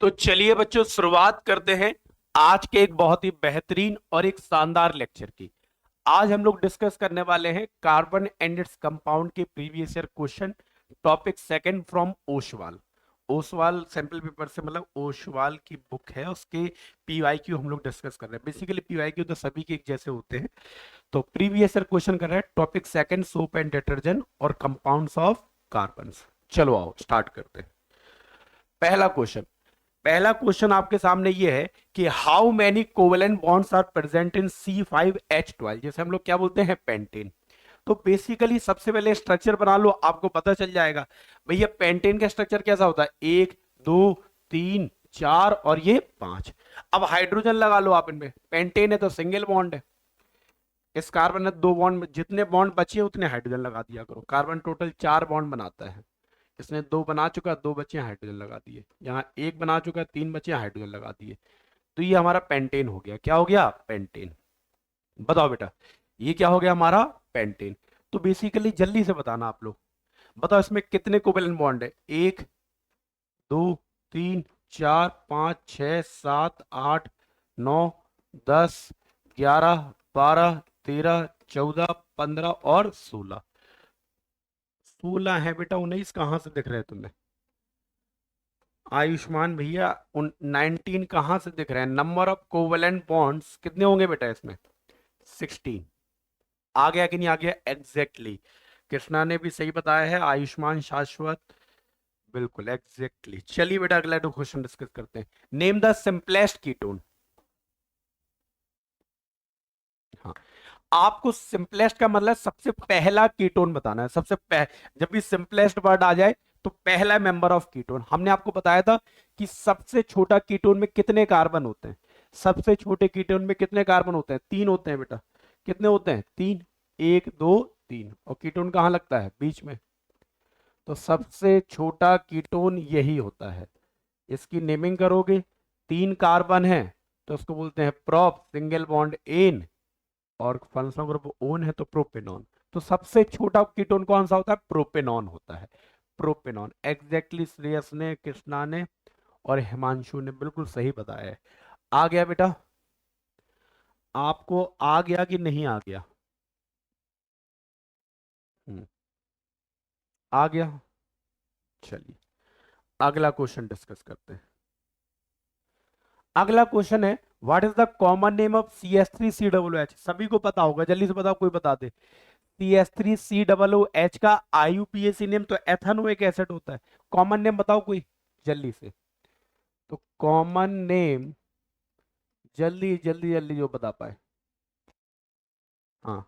तो चलिए बच्चों शुरुआत करते हैं आज के एक बहुत ही बेहतरीन और एक शानदार लेक्चर की। आज हम लोग डिस्कस करने वाले हैं कार्बन एंड इट्स कंपाउंड के previous year question, topic second from Oswal. Oswal sample paper से मतलब ओशवाल की बुक है, उसके पीवाईक्यू हम लोग डिस्कस कर रहे हैं। बेसिकली पीवाईक्यू तो सभी के एक जैसे होते हैं। तो प्रीवियस ईयर क्वेश्चन कर रहे हैं topic second, soap and detergent और कंपाउंड्स ऑफ कार्बन। चलो आओ स्टार्ट करते हैं। पहला क्वेश्चन आपके सामने ये है कि how many covalent bonds are present in C5H12, जैसे हम लोग क्या बोलते हैं पेंटेन। तो बेसिकली सबसे पहले स्ट्रक्चर बना लो, आपको पता चल जाएगा भैया पेंटेन का स्ट्रक्चर कैसा होता है, 1 2 3 4 और ये 5। अब हाइड्रोजन लगा लो आप इनमें, पेंटेन है तो सिंगल बॉन्ड है, इस कार्बन में 2 बॉन्ड, जितने बॉन्ड बचे उतने हाइड्रोजन लगा दिया करो। कार्बन टोटल 4 बॉन्ड बनाता है, इसने 2 बना चुका, 2 बचे हाइड्रोजन लगा दिए, यहाँ 1 बना चुका, 3 बचे हाइड्रोजन लगा दिए। तो ये हमारा पेंटेन हो गया। क्या हो गया? पेंटेन। बताओ बेटा, ये क्या हो गया हमारा? पेंटेन। तो बेसिकली जल्दी से बताना आप लोग, बताओ इसमें कितने कोवेलेंट बॉन्ड है? 1 2 3 4 5 6 7 8 9 10 11 12 13 14 15 और 16। 16 है बेटा, 19 कहाँ से दिख रहे हैं तुम्हें? आयुष्मान भैया, उन 19 कहाँ से दिख रहे हैं? नंबर ऑफ कोवेलेंट बॉन्ड्स कितने होंगे बेटा इसमें? 16। आ गया कि नहीं आ गया? एग्जैक्टली कृष्णा ने भी सही बताया है, आयुष्मान शाश्वत बिल्कुल एग्जैक्टली। चलिए बेटा अगला दो क्वेश्चन डिस्कस करते हैं। Name the simplest ketone. हाँ, आपको सिंपलेस्ट का मतलब सबसे पहला कीटोन बताना है। जब भी सिंपलेस्ट वर्ड आ जाए तो पहला मेंबर ऑफ कीटोन। हमने आपको बताया था कि सबसे छोटा कीटोन में कितने कार्बन होते हैं? सबसे छोटे कीटोन में कितने कार्बन होते हैं? 3 होते हैं बेटा। कितने होते हैं? 3। 1 2 3। और कीटोन कहाँ लगता है? बीच में। तो सबसे छोटा कीटोन यही होता है। इसकी नेमिंग करोगे, 3 कार्बन है तो उसको बोलते हैं प्रोप, सिंगल बॉन्ड एन, और फंक्शनल ग्रुप ओन है तो प्रोपेनॉन। तो सबसे छोटा कीटोन कौन सा होता है? प्रोपेनॉन होता है। प्रोपेनॉन एग्जैक्टली श्रेयस ने, कृष्णा ने और हिमांशु ने बिल्कुल सही बताया है। आ गया बेटा? आपको आ गया कि नहीं आ गया? हम्म, आ गया। चलिए अगला क्वेश्चन डिस्कस करते हैं। अगला क्वेश्चन है what is the common name of CH3COOH। सभी को पता होगा, जल्दी से बताओ, कोई बता दे। CH3COOH का IUPAC नेम तो एथेनोइक एसिड होता है। कॉमन नेम बताओ कोई, जल्दी से। तो कॉमन नेम जल्दी जल्दी जल्दी जो बता पाए। हाँ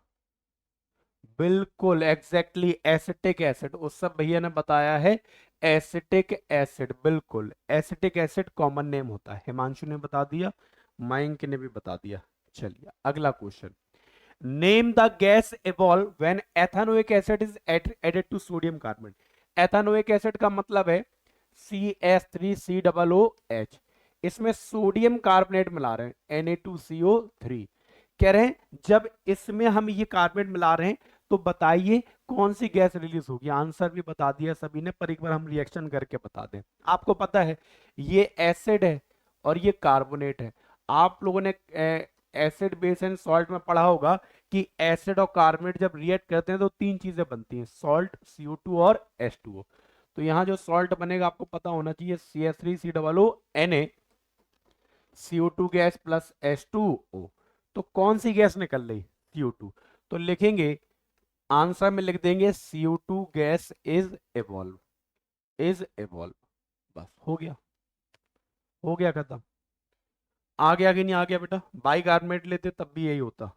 बिल्कुल एग्जैक्टली, एसिटिक एसिड। उस सब भैया ने बताया है, एसिटिक एसिड। बिल्कुल एसिटिक एसिड कॉमन नेम होता है। हिमांशु ने बता दिया, मयंक ने भी बता दिया। चलिए अगला question. Name the gas evolve when ethanoic acid is added to sodium carbonate. Ethanoic acid का मतलब है CH3COOH। इसमें सोडियम कार्बोनेट मिला रहे हैं, Na2CO3। कह रहे हैं जब इसमें हम ये कार्बोनेट मिला रहे हैं तो बताइए कौन सी गैस रिलीज होगी। आंसर भी बता दिया सभी ने, पर एक बार हम रिएक्शन करके बता दें। आपको पता है ये एसिड है और ये कार्बोनेट है। आप लोगों ने एसिड बेस एंड सॉल्ट में पढ़ा होगा कि एसिड और कार्बोनेट जब रिएक्ट करते हैं तो 3 चीजें बनती हैं, सॉल्ट, CO2 और H2O। तो यहां जो सॉल्ट बनेगा आपको पता होना चाहिए, CH3COONA, CO2 gas plus H2O। तो कौन सी गैस निकल रही? CO2। तो लिखेंगे, आंसर में लिख देंगे CO2 gas is evolve, is evolve. बस हो गया, हो गया खत्म। आ गया कि नहीं आ गया बेटा? बाइकार्बोनेट लेते तब भी यही होता।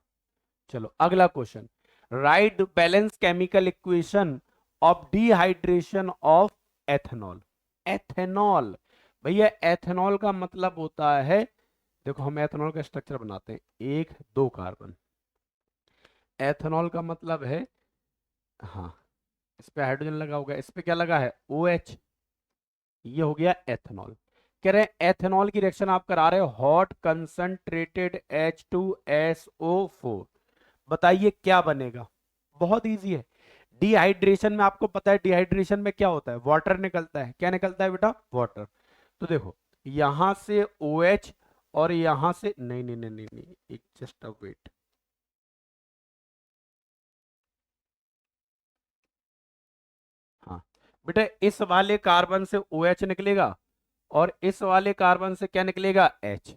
चलो अगला question. Right balance chemical equation of dehydration of ethanol. Ethanol भैया, एथेनॉल का मतलब होता है, देखो हम एथेनॉल का स्ट्रक्चर बनाते हैं, 1 2 कार्बन। एथेनॉल का मतलब है, हाँ इस पे हाइड्रोजन लगा होगा, इस पे क्या लगा है? OH। ये हो गया एथेनॉल। कह रहे हैं एथेनॉल की रिएक्शन आप करा रहे हो हॉट कंसंट्रेटेड H2SO4। बताइए क्या बनेगा? बहुत इजी है। डिहाइड्रेशन में आपको पता है, डिहाइड्रेशन में क्या होता है? वाटर निकलता है। क्या निकलता है बेटा? वाटर। तो देखो यहां से OH और यहां से नहीं नहीं नहीं नहीं नहीं, एक जस्ट अ वेट। हाँ बेटा, इस वाले कार्बन से OH निकलेगा और इस वाले कार्बन से क्या निकलेगा, H।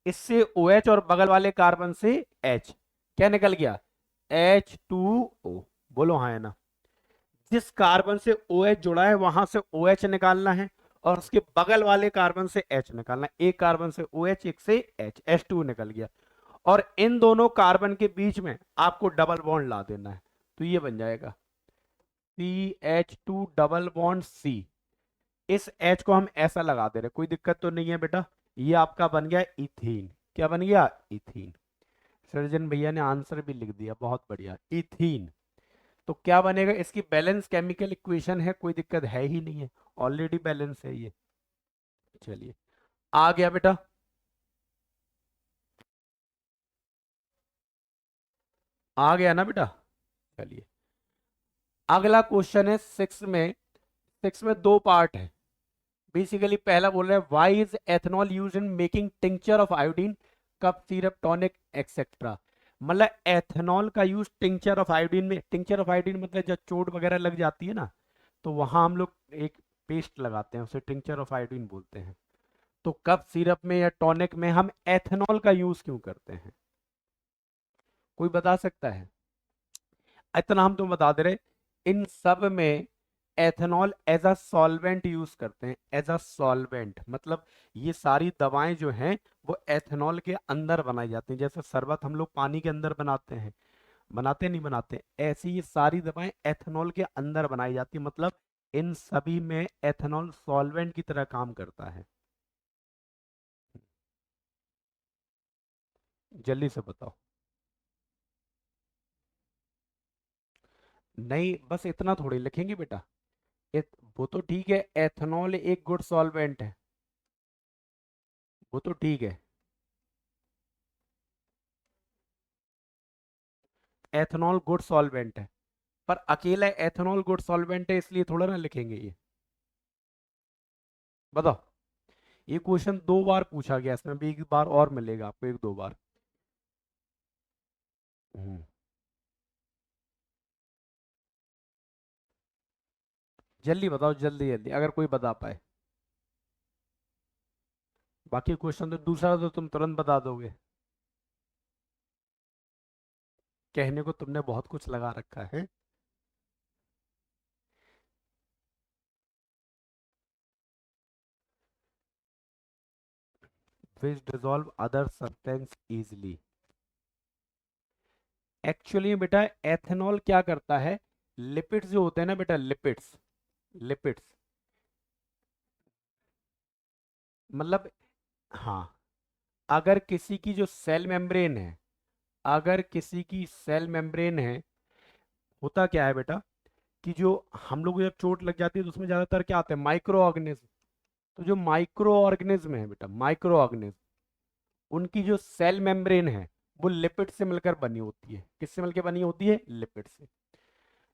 इससे OH और बगल वाले कार्बन से H, क्या निकल गया, H2O। बोलो हाँ है ना। जिस कार्बन से OH जुड़ा है वहां से OH निकालना है और उसके बगल वाले कार्बन से H निकालना है। एक कार्बन से OH, एक से H, H2 निकल गया। और इन दोनों कार्बन के बीच में आपको डबल बॉन्ड ला देना है, तो ये बन जाएगा CH2 डबल बॉन्ड C। इस H को हम ऐसा लगा दे रहे, कोई दिक्कत तो नहीं है बेटा। ये आपका बन गया इथीन। क्या बन गया, इथीन। सर्जन भैया ने आंसर भी लिख दिया, बहुत बढ़िया, इथीन। तो क्या बनेगा, इसकी बैलेंस केमिकल इक्वेशन है, कोई दिक्कत है ही नहीं है, ऑलरेडी बैलेंस है ये। चलिए, आ गया बेटा। आ गया ना बेटा। चलिए, अगला क्वेश्चन है सिक्स में। सिक्स में दो पार्ट है। बेसिकली पहला बोल रहा है why is ethanol use in making tincture of iodine, cup syrup, tonic etcetera. मतलब एथनॉल का यूज टिंचर ऑफ आयोडीन में, टिंचर ऑफ आयोडीन मतलब जब चोट वगैरह लग जाती है ना, तो वहां हम लोग एक पेस्ट लगाते हैं, उसे टिंचर ऑफ आयोडीन बोलते हैं। तो कप सिरप में या टॉनिक में हम एथनॉल का यूज क्यों करते हैं, कोई बता सकता है। इतना हम तुम बता दे रहे, इन सब में ethanol as a solvent use करते हैं। एज अ सॉल्वेंट मतलब ये सारी दवाएं जो हैं वो एथेनॉल के अंदर बनाई जाती हैं। जैसे शरबत हम लोग पानी के अंदर बनाते हैं, बनाते नहीं बनाते, ऐसी ये सारी दवाएं एथेनॉल के अंदर बनाई जाती है। मतलब इन सभी में एथेनॉल सॉल्वेंट की तरह काम करता है। जल्दी से बताओ। नहीं, बस इतना थोड़ी लिखेंगे बेटा। वो तो ठीक है, एथेनॉल एक गुड सॉल्वेंट है, वो तो ठीक है। एथेनॉल गुड सॉल्वेंट है, पर अकेला एथेनॉल गुड सॉल्वेंट है इसलिए थोड़ा ना लिखेंगे ये। बताओ। ये क्वेश्चन दो बार पूछा गया, इसमें भी एक बार और मिलेगा आपको, एक दो बार। हम्म, जल्दी बताओ, जल्दी जल्दी, अगर कोई बता पाए। बाकी क्वेश्चन तो दूसरा तो तुम तुरंत बता दोगे। कहने को तुमने बहुत कुछ लगा रखा है। Which dissolve other substance easily. Actually बेटा एथेनॉल क्या करता है, लिपिड्स जो होते हैं ना बेटा, लिपिड्स, लिपिड्स मतलब, हाँ, अगर किसी की जो सेल मेम्ब्रेन है, अगर किसी की सेल मेम्ब्रेन है, होता क्या है बेटा कि जो हम लोग को जब चोट लग जाती है तो उसमें ज्यादातर क्या आते हैं, माइक्रो ऑर्गेनिज्म। तो जो माइक्रो ऑर्गेनिज्म है बेटा, माइक्रो ऑर्गेनिज्म, उनकी जो सेल मेम्ब्रेन है वो लिपिड से मिलकर बनी होती है। किससे मिलकर बनी होती है, लिपिड से।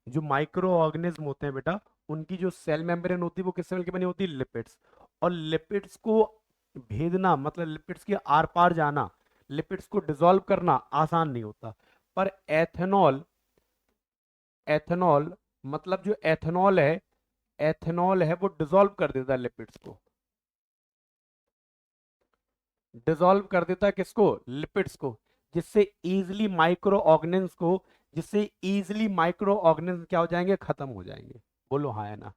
जो माइक्रो ऑर्गेनिज्म होते हैं बेटा, उनकी जो सेल मेम्ब्रेन होती है वो किससे मिलकर बनी होती है, लिपिड्स। और लिपिड्स को भेदना, मतलब लिपिड्स के आर पार जाना, लिपिड्स को डिसॉल्व करना आसान नहीं होता। पर एथेनॉल, एथेनॉल मतलब जो एथेनॉल है, एथेनॉल है वो डिसॉल्व कर देता है लिपिड्स को। डिसॉल्व कर देता है किसको, लिपिड्स को। जिससे इजीली माइक्रो ऑर्गेनिज्म को, जिससे इजीली माइक्रो ऑर्गेनिज्म क्या हो जाएंगे, खत्म हो जाएंगे। बोलो हाँ है ना।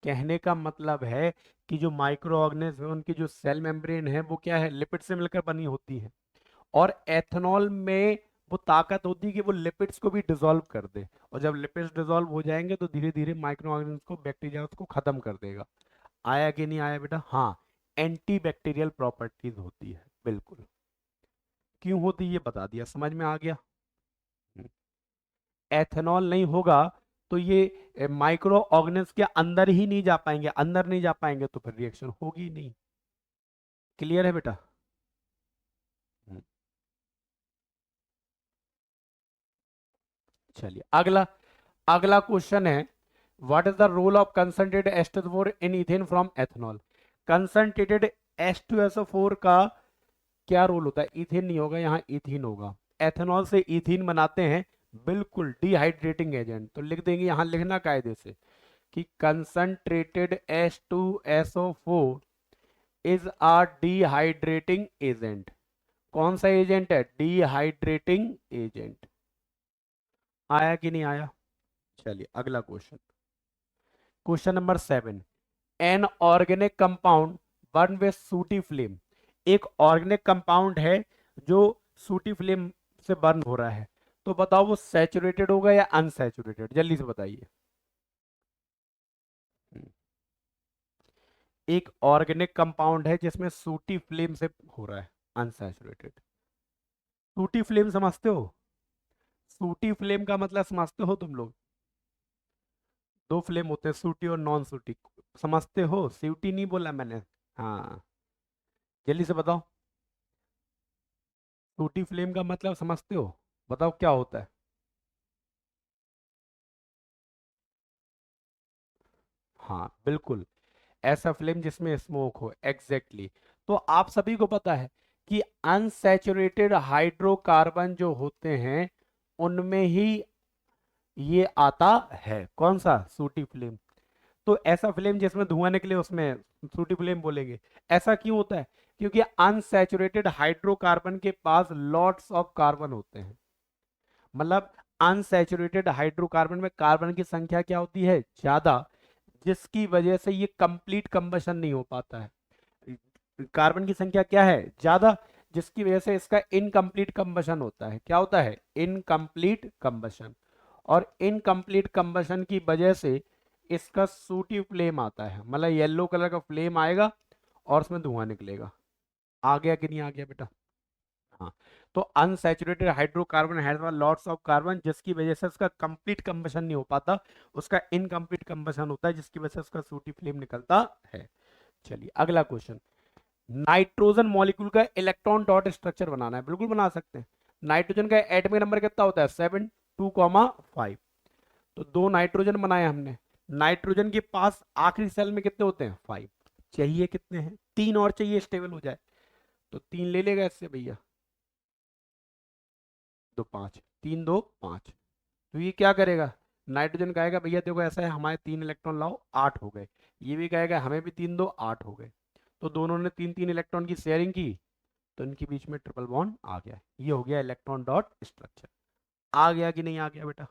कहने का मतलब है कि जो माइक्रो ऑर्गेनिज्म है उनकी जो सेल मेम्ब्रेन है वो क्या है, लिपिड से मिलकर बनी होती है। और एथेनॉल में वो ताकत होती है कि वो लिपिड्स को भी डिसॉल्व कर दे। और जब लिपिड्स डिसॉल्व हो जाएंगे तो धीरे धीरे माइक्रो ऑर्गेनिज्म को, बैक्टीरिया को खत्म कर देगा। आया कि नहीं आया बेटा, हाँ, एंटी बैक्टीरियल प्रॉपर्टीज होती है, बिल्कुल। क्यों होती है ये बता दिया, समझ में आ गया। एथेनॉल नहीं होगा तो ये माइक्रो ऑर्गेनिज्म के अंदर ही नहीं जा पाएंगे, अंदर नहीं जा पाएंगे तो फिर रिएक्शन होगी नहीं। क्लियर है बेटा। हम्म, चलिए अगला। अगला क्वेश्चन है what is the role of concentrated ester in ethene from ethanol. Concentrated H2SO4 का क्या रोल होता है? इथेन नहीं होगा, यहाँ इथीन होगा। एथेनॉल से इथीन बनाते हैं, बिल्कुल डिहाइड्रेटिंग एजेंट। तो लिख देंगे, यहां लिखना कायदे से कि concentrated H2SO4 is a dehydrating agent. कौन सा एजेंट है? Dehydrating agent. आया कि नहीं आया? चलिए अगला question, question number 7। An organic compound burn with सूटी फ्लेम। एक ऑर्गेनिक कंपाउंड है जो सूटी फ्लेम से बर्न हो रहा है, तो बताओ वो सैचुरेटेड होगा या अनसैचुरेटेड? जल्दी से बताइए। एक ऑर्गेनिक कंपाउंड है जिसमें सूटी फ्लेम से हो रहा है, अनसैचुरेटेड। सूटी फ्लेम समझते हो? सूटी फ्लेम का मतलब समझते हो तुम लोग? दो फ्लेम होते हैं, सूटी और नॉन सूटी। समझते हो? सूटी नहीं बोला मैंने। हाँ, जल्दी से बताओ, सूटी फ्लेम का मतलब समझते हो? बताओ क्या होता है? हाँ बिल्कुल, ऐसा फ्लेम जिसमें स्मोक हो, एग्जैक्टली exactly। तो आप सभी को पता है कि अनसैचुरेटेड हाइड्रोकार्बन जो होते हैं उनमें ही ये आता है। कौन सा? सूटी फ्लेम। तो ऐसा फ्लेम जिसमें धुआं निकले उसमें सूटी फ्लेम बोलेंगे। ऐसा क्यों होता है? क्योंकि अनसैचुरेटेड हाइड्रोकार्बन के पास लॉट्स ऑफ कार्बन होते हैं। मतलब अनसैचुरेटेड हाइड्रोकार्बन में कार्बन की संख्या क्या होती है? ज्यादा, जिसकी वजह से ये कंप्लीट कंबशन नहीं हो पाता है। कार्बन की संख्या क्या है? ज्यादा, जिसकी वजह से इसका इनकम्प्लीट कंबशन होता है। क्या होता है? Incomplete combustion. और इनकम्प्लीट कंबशन की वजह से इसका सूटी फ्लेम आता है, मतलब येलो कलर का फ्लेम आएगा और उसमें धुआं निकलेगा। आ गया कि नहीं आ गया बेटा? हाँ। तो unsaturated hydrocarbon has lots of carbon, जिसकी वजह से उसका कंप्लीट कंबशन नहीं हो पाता, उसका इनकम्प्लीट कंबशन होता है, जिसकी वजह से उसका सूटी फ्लेम निकलता है। चलिए अगला क्वेश्चन, नाइट्रोजन मॉलिक्यूल का इलेक्ट्रॉन डॉट स्ट्रक्चर बनाना है। बिल्कुल बना सकते हैं। नाइट्रोजन का एटॉमिक नंबर कितना होता है? 7, 2,5। तो दो नाइट्रोजन बनाए हमने। नाइट्रोजन के पास आखिरी सेल में कितने होते हैं? 5। चाहिए कितने हैं? 3 और चाहिए स्टेबल हो जाए, तो 3 ले लेगा इससे भैया। दो 5, 3 2 5। तो ये क्या करेगा? नाइट्रोजन कहेगा भैया देखो ऐसा है, हमारे 3 इलेक्ट्रॉन लाओ, 8 हो गए। ये भी कहेगा हमें भी 3 2 8 हो गए। तो दोनों ने 3 3 इलेक्ट्रॉन की शेयरिंग की, तो इनके बीच में ट्रिपल बॉन्ड आ गया। ये हो गया इलेक्ट्रॉन डॉट स्ट्रक्चर। आ गया कि नहीं आ गया बेटा?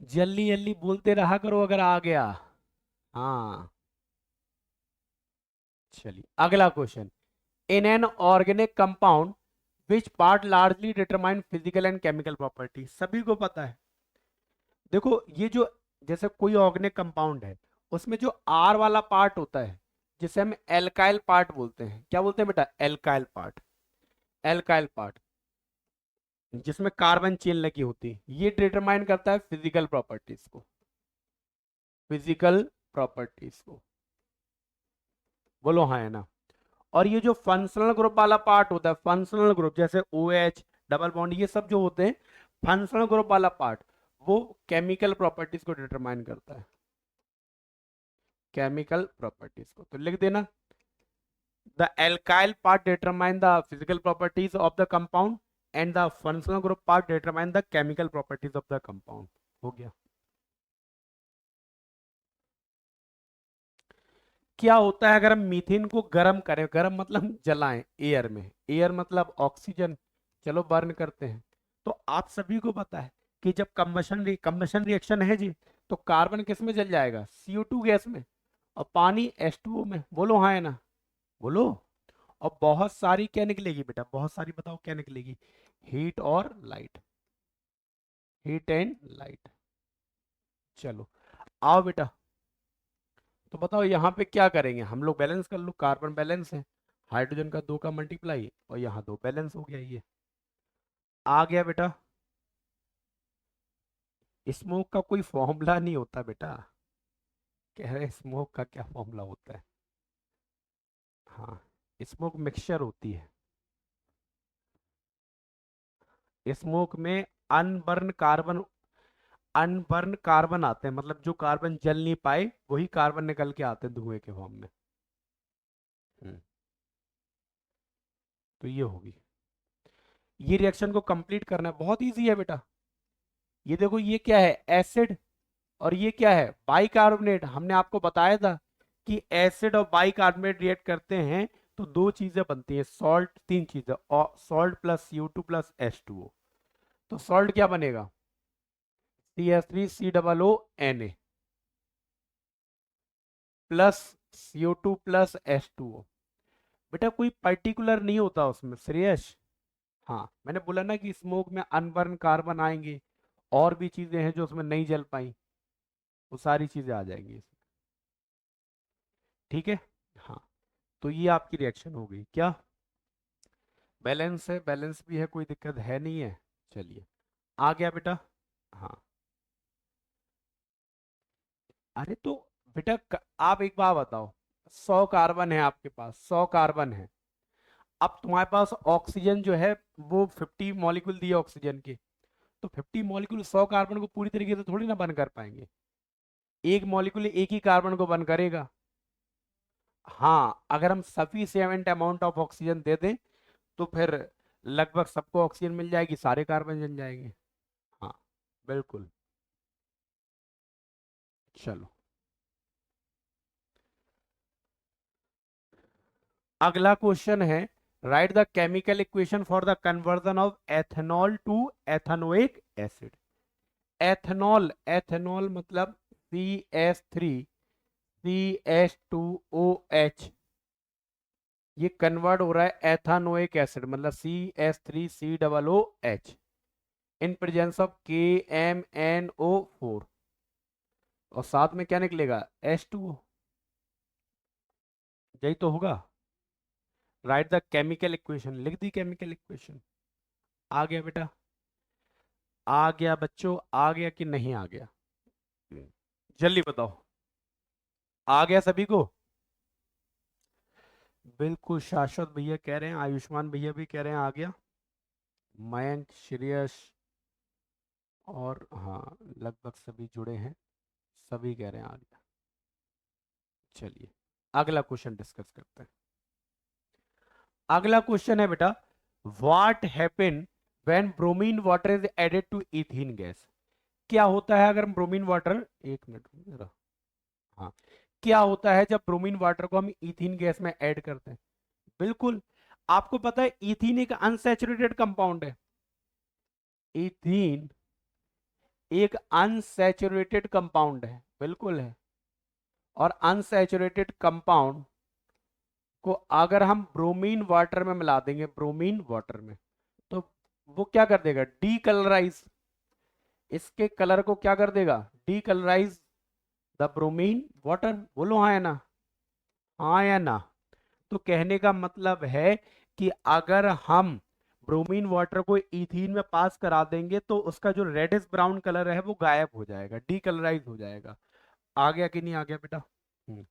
जल्दी जल्दी बोलते रहा करो अगर आ गया। हाँ। चलिए अगला question, in an organic compound which part largely determine physical and chemical property. सभी को पता है। देखो ये जो, जैसे कोई ऑर्गेनिक कंपाउंड है, उसमें जो आर वाला पार्ट होता है, जिसे हम एल्काइल पार्ट बोलते हैं। क्या बोलते हैं बेटा? Alkyl part. एल्काइल पार्ट जिसमें कार्बन चेन लगी होती है, ये डिटरमाइन करता है फिजिकल प्रॉपर्टीज को। फिजिकल प्रॉपर्टीज को, बोलो हाँ है ना? और ये जो फंक्शनल ग्रुप वाला पार्ट होता है, फंक्शनल ग्रुप जैसे ओ एच, डबल बॉन्ड, ये सब जो होते हैं, फंक्शनल ग्रुप वाला पार्ट, वो केमिकल प्रॉपर्टीज को डिटरमाइन करता है। केमिकल प्रॉपर्टीज को तो लिख देना, the alkyl part determine the physical properties of the compound and the functional group part determine the chemical properties of the compound. हो गया। क्या होता है अगर हम मीथेन को गर्म करें? गर्म मतलब जलाएं एयर में, एयर मतलब ऑक्सीजन। चलो बर्न करते हैं। तो आप सभी को पता है कि जब कंबशन रिएक्शन है जी, तो कार्बन किस में जल जाएगा? CO2 गैस में, और पानी H2O में। बोलो हाँ है ना? बोलो। और बहुत सारी क्या निकलेगी बेटा? बहुत सारी बताओ क्या निकलेगी? हीट और लाइट। Heat and light. चलो आओ बेटा, तो बताओ यहाँ पे क्या करेंगे हम लोग? बैलेंस कर लो, कार्बन बैलेंस है, हाइड्रोजन का 2 का मल्टीप्लाई, और यहाँ 2 बैलेंस हो गया। ये आ गया बेटा। स्मोक का कोई फॉर्मूला नहीं होता बेटा। कह रहे स्मोक का क्या फॉर्मूला होता है? हाँ, स्मोक मिक्सचर होती है। स्मोक में अनबर्न कार्बन, अनबर्न कार्बन आते हैं, मतलब जो कार्बन जल नहीं पाए वही कार्बन निकल के आते हैं धुएं के फॉर्म में। हम्म, तो ये होगी। ये रिएक्शन को कंप्लीट करना है, बहुत इजी है बेटा। ये देखो ये क्या है, एसिड, और ये क्या है, बाइकार्बोनेट। हमने आपको बताया था कि एसिड और बाइकार्बोनेट रिएक्ट करते हैं तो दो चीजें बनती हैं, सॉल्ट, तीन चीजें, और salt plus CO2 plus H2O। तो सॉल्ट क्या बनेगा, CH3COO plus CO2 plus H2O। बेटा कोई पर्टिकुलर नहीं होता उसमें श्रेयस। हाँ, मैंने बोला ना कि स्मोक में अनबर्न कार्बन आएंगे, और भी चीजें हैं जो उसमें नहीं जल पाई, वो सारी चीजें आ जाएंगी इसमें। ठीक है। हाँ, तो ये आपकी रिएक्शन हो गई क्या, बैलेंस है, बैलेंस भी है, कोई दिक्कत है नहीं है। चलिए, आ गया बेटा। हाँ, अरे तो बेटा आप एक बात बताओ, 100 कार्बन है आपके पास, 100 कार्बन है। अब तुम्हारे पास ऑक्सीजन जो है वो 50 मॉलिक्यूल दिए ऑक्सीजन के, तो 50 मॉलिक्यूल 100 कार्बन को पूरी तरीके से थोड़ी ना बंद कर पाएंगे। एक मॉलिक्यूल एक ही कार्बन को बंद करेगा। हाँ, अगर हम सफिशिएंट अमाउंट ऑफ ऑक्सीजन दे दें तो फिर लगभग सबको ऑक्सीजन मिल जाएगी, सारे कार्बन जल जाएंगे। हाँ, बिल्कुल। चलो, अगला क्वेश्चन है, write the chemical equation for the conversion of ethanol to ethanoic acid. Ethanol, ethanol मतलब CH3CH2OH, ये कन्वर्ट हो रहा है एथानोइक एसिड मतलब CH3COOH in presence of KMnO4, और साथ में क्या निकलेगा, H2O। यही तो होगा। राइट द केमिकल इक्वेशन, लिख दी केमिकल इक्वेशन। आ गया बेटा, आ गया बच्चों, आ गया कि नहीं आ गया, जल्दी बताओ, आ गया सभी को। बिल्कुल, शाश्वत भैया कह रहे हैं, आयुष्मान भैया भी कह रहे हैं आ गया, मयंक, श्रेयस, और हाँ लगभग सभी जुड़े हैं, सभी कह रहे हैं आ गया। चलिए, अगला क्वेश्चन डिस्कस करते हैं। अगला क्वेश्चन है बेटा, what happen when bromine water is added to ethene gas. क्या होता है अगर हम ब्रोमीन वाटर, एक मिनट जरा, हाँ, क्या होता है जब ब्रोमीन वाटर को हम इथीन गैस में ऐड करते हैं। बिल्कुल, आपको पता है इथीन एक अनसैचुरेटेड कंपाउंड है। इथीन एक अनसैचुरेटेड कंपाउंड है, बिल्कुल है। और अनसैचुरेटेड कंपाउंड को अगर हम ब्रोमीन वाटर में मिला देंगे, ब्रोमीन वाटर में, तो वो क्या कर देगा, डीकलराइज, इसके कलर को क्या कर देगा, डीकलराइज द ब्रोमीन वाटर। बोलो हाँ या ना, हाँ या ना। तो कहने का मतलब है कि अगर हम ब्रोमीन वाटर को इथीन में पास करा देंगे तो उसका जो रेडिश ब्राउन कलर है वो गायब हो जाएगा, डीकलराइज हो जाएगा। आ गया कि नहीं आ गया बेटा। हम्म,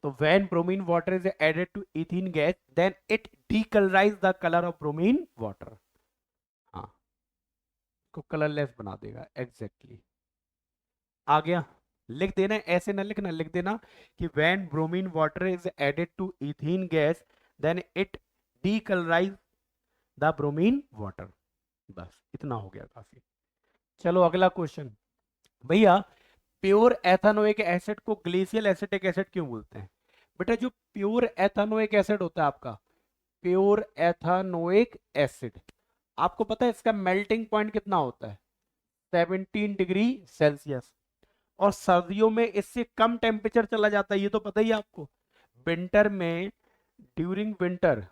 तो when bromine water is added to ethene gas then it decolorize the color of bromine water। हाँ, को कलरलेस बना देगा, एग्जैक्टली exactly। आ गया, लिख देना, ऐसे ना लिखना, लिख देना कि when bromine water is added to ethene gas then it decolorize the bromine water। बस इतना हो गया काफी। चलो अगला क्वेश्चन, भैया प्योर एथानोइक एसिड को ग्लेशियल एसिटिक एसिड क्यों बोलते हैं। बेटा जो प्योर एथानोइक एसिड होता है आपका, प्योर एथानोइक एसिड, आपको पता है इसका मेल्टिंग पॉइंट कितना होता है, 17 डिग्री सेल्सियस। और सर्दियों में इससे कम टेम्परेचर चला जाता है, ये तो पता ही है आपको। विंटर में, ड्यूरिंग विंटर,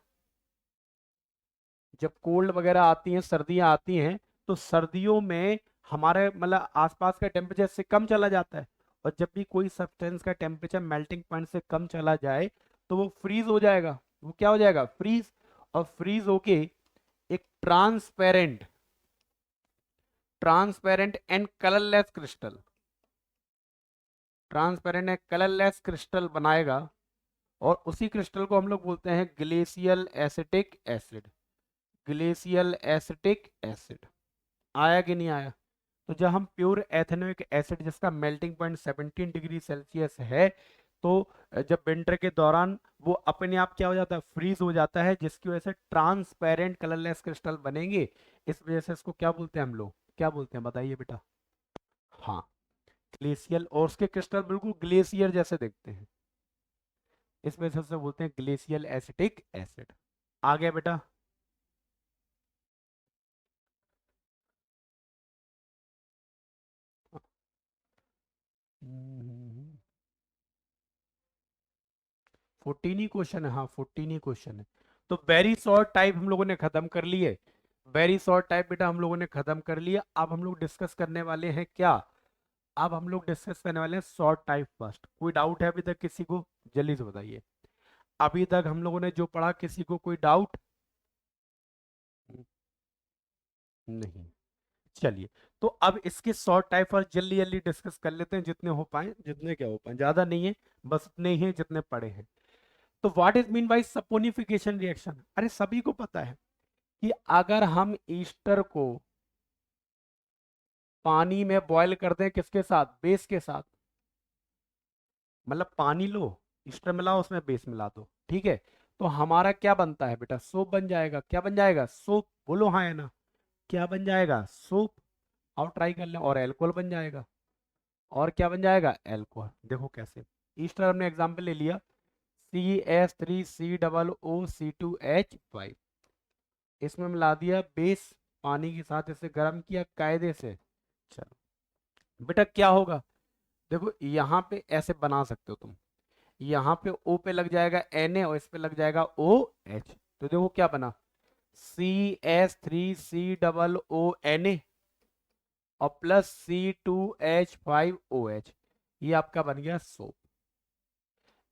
जब कोल्ड वगैरह आती हैं, सर्दियां आती हैं, तो सर्दियों में हमारे मतलब आसपास का टेम्परेचर से कम चला जाता है। और जब भी कोई सब्सटेंस का टेम्परेचर मेल्टिंग पॉइंट से कम चला जाए तो वो फ्रीज हो जाएगा, वो क्या हो जाएगा, फ्रीज। और फ्रीज होके एक transparent, transparent and colourless crystal, transparent and colourless crystal बनाएगा। और उसी क्रिस्टल को हम लोग बोलते हैं glacial acetic acid, glacial acetic acid. आया कि नहीं आया। तो जब हम प्योर एथेनोइक एसिड जिसका मेल्टिंग पॉइंट 17 डिग्री सेल्सियस है, तो जब विंटर के दौरान वो अपने आप क्या हो जाता है, फ्रीज हो जाता है, जिसकी वजह से ट्रांसपेरेंट कलरलेस क्रिस्टल बनेंगे। इस वजह से इसको क्या बोलते हैं हम लोग, क्या बोलते हैं बताइए बेटा? हाँ, ग्लेशियल। और उसके क्रिस्टल बिल्कुल ग्लेशियर जैसे दिखते हैं, इस वजह से बोलते हैं ग्लेशियल एसिटिक एसिड। आ गया बेटा? 14 ही क्वेश्चन है, हाँ 14 ही क्वेश्चन है। तो वेरी शॉर्ट टाइप हम लोगों ने खत्म कर लिए। वेरी शॉर्ट टाइप बेटा हम लोगों ने खत्म कर लिया। अब हम लोग डिस्कस करने वाले हैं क्या? अब हम लोग डिस्कस करने वाले हैं शॉर्ट टाइप फर्स्ट। कोई डाउट है अभी तक किसी को? जल्दी से बताइए। अभी तक हम लोगों ने जो पढ़ा, किसी को कोई डाउट? नहीं। चलिए, तो अब इसके शॉर्ट टाइप और जल्दी जल्दी डिस्कस कर लेते हैं, जितने हो पाए, जितने क्या हो पाए, ज्यादा नहीं है, बस उतने ही हैं जितने पढ़े हैं। तो what is mean by saponification reaction? अरे सभी को पता है कि अगर हम ईस्टर को पानी में बॉयल कर दें, किसके साथ? बेस के साथ। मतलब पानी लो, ईस्टर मिलाओ, उसमें बेस मिला दो, ठीक है? तो हमारा क्या बनता है बेटा? सोप बन जाएगा। क्या बन जाएगा? सोप। बोलो हाँ या ना। क्या बन जाएगा? सोप। आओ ट्राई कर लें। और एल्कोहल बन जाएगा। और क्या बन जाएगा? एल्कोहल। देखो कैसे। ईस्टर हमने एग्जाम्पल ले लिया, CH3COO C2H5, इसमें मिला दिया बेस, पानी के साथ इसे गर्म किया कायदे से। चलो बेटा क्या होगा? देखो यहाँ पे ऐसे बना सकते हो तुम, यहाँ पे O पे लग जाएगा Na और इस पे लग जाएगा OH। तो देखो क्या बना, CH3COO Na और प्लस C2H5OH, ये आपका बन गया सोप।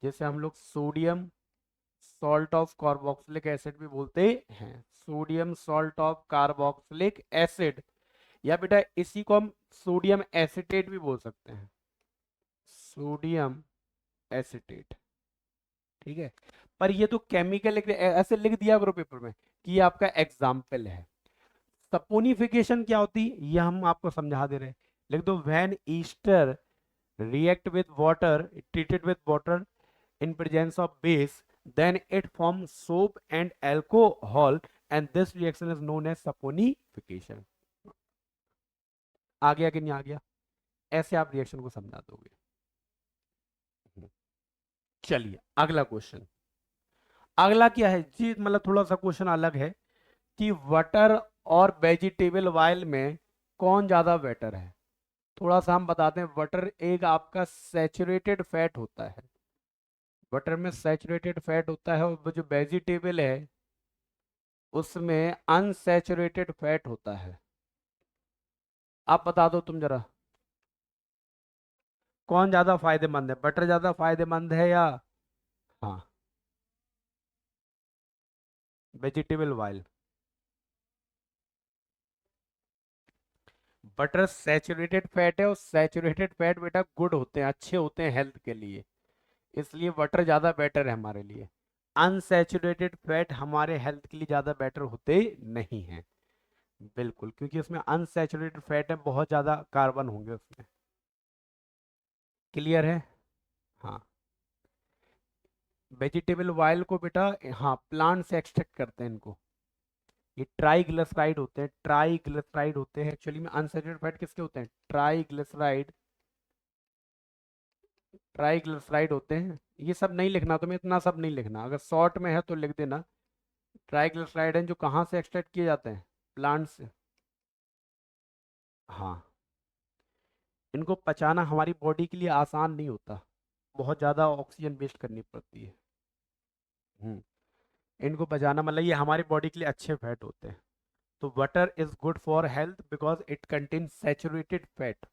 जैसे हम लोग sodium salt of carboxylic acid भी बोलते हैं, sodium salt of carboxylic acid, या बेटा इसी को हम सोडियम एसिटेट भी बोल सकते हैं, सोडियम एसिटेट, ठीक है? पर ये तो केमिकल ऐसे लिख दिया करो पेपर में कि ये आपका एग्जाम्पल है। सपोनिफिकेशन क्या होती है ये हम आपको समझा दे रहे हैं। लिख दो, when Easter react with water, treated with water in presence of base, then it forms soap and alcohol, and this reaction is known as saponification। आ गया कि नहीं आ गया? ऐसे आप रिएक्शन को समझा दोगे। चलिए अगला क्वेश्चन। अगला क्या है जी, मतलब थोड़ा सा क्वेश्चन अलग है कि वाटर और वेजिटेबल ऑयल में कौन ज्यादा बेटर है? थोड़ा सा हम बताते हैं। बटर एक आपका सैचुरेटेड फैट होता है, बटर में सैचुरेटेड फैट होता है, और वो जो वेजिटेबल है उसमें अनसैचुरेटेड फैट होता है। आप बता दो तुम जरा, कौन ज्यादा फायदेमंद है? बटर ज्यादा फायदेमंद है या हाँ vegetable oil? Butter saturated fat है, और सैचुरेटेड फैट बेटा गुड होते हैं, अच्छे होते हैं हेल्थ के लिए, इसलिए बटर ज्यादा बेटर है हमारे लिए। अनसैचुरेटेड फैट हमारे हेल्थ के लिए ज्यादा बेटर होते नहीं हैं, बिल्कुल, क्योंकि उसमें अनसैचुरेटेड फैट है, बहुत ज्यादा कार्बन होंगे उसमें। क्लियर है? हाँ। वेजिटेबल ऑयल को बेटा, हाँ प्लांट से एक्सट्रैक्ट करते हैं इनको, ये ट्राईग्लिसराइड होते हैं, ट्राईग्लिसराइड होते हैं एक्चुअली में। अनसैचुरेटेड फैट किसके होते हैं? ट्राईग्लिसराइड, ट्राईग्लिसराइड होते हैं। ये सब नहीं लिखना तुम्हें, इतना सब नहीं लिखना, अगर शॉर्ट में है तो लिख देना। ट्राईग्लिसराइड हैं जो कहाँ से एक्सट्रैक्ट किए जाते हैं? प्लांट से। हाँ, इनको पचाना हमारी बॉडी के लिए आसान नहीं होता, बहुत ज़्यादा ऑक्सीजन वेस्ट करनी पड़ती है। हम्म इनको पचाना मतलब ये हमारी बॉडी के लिए अच्छे फैट होते हैं। तो butter is good for health because it contain saturated fat.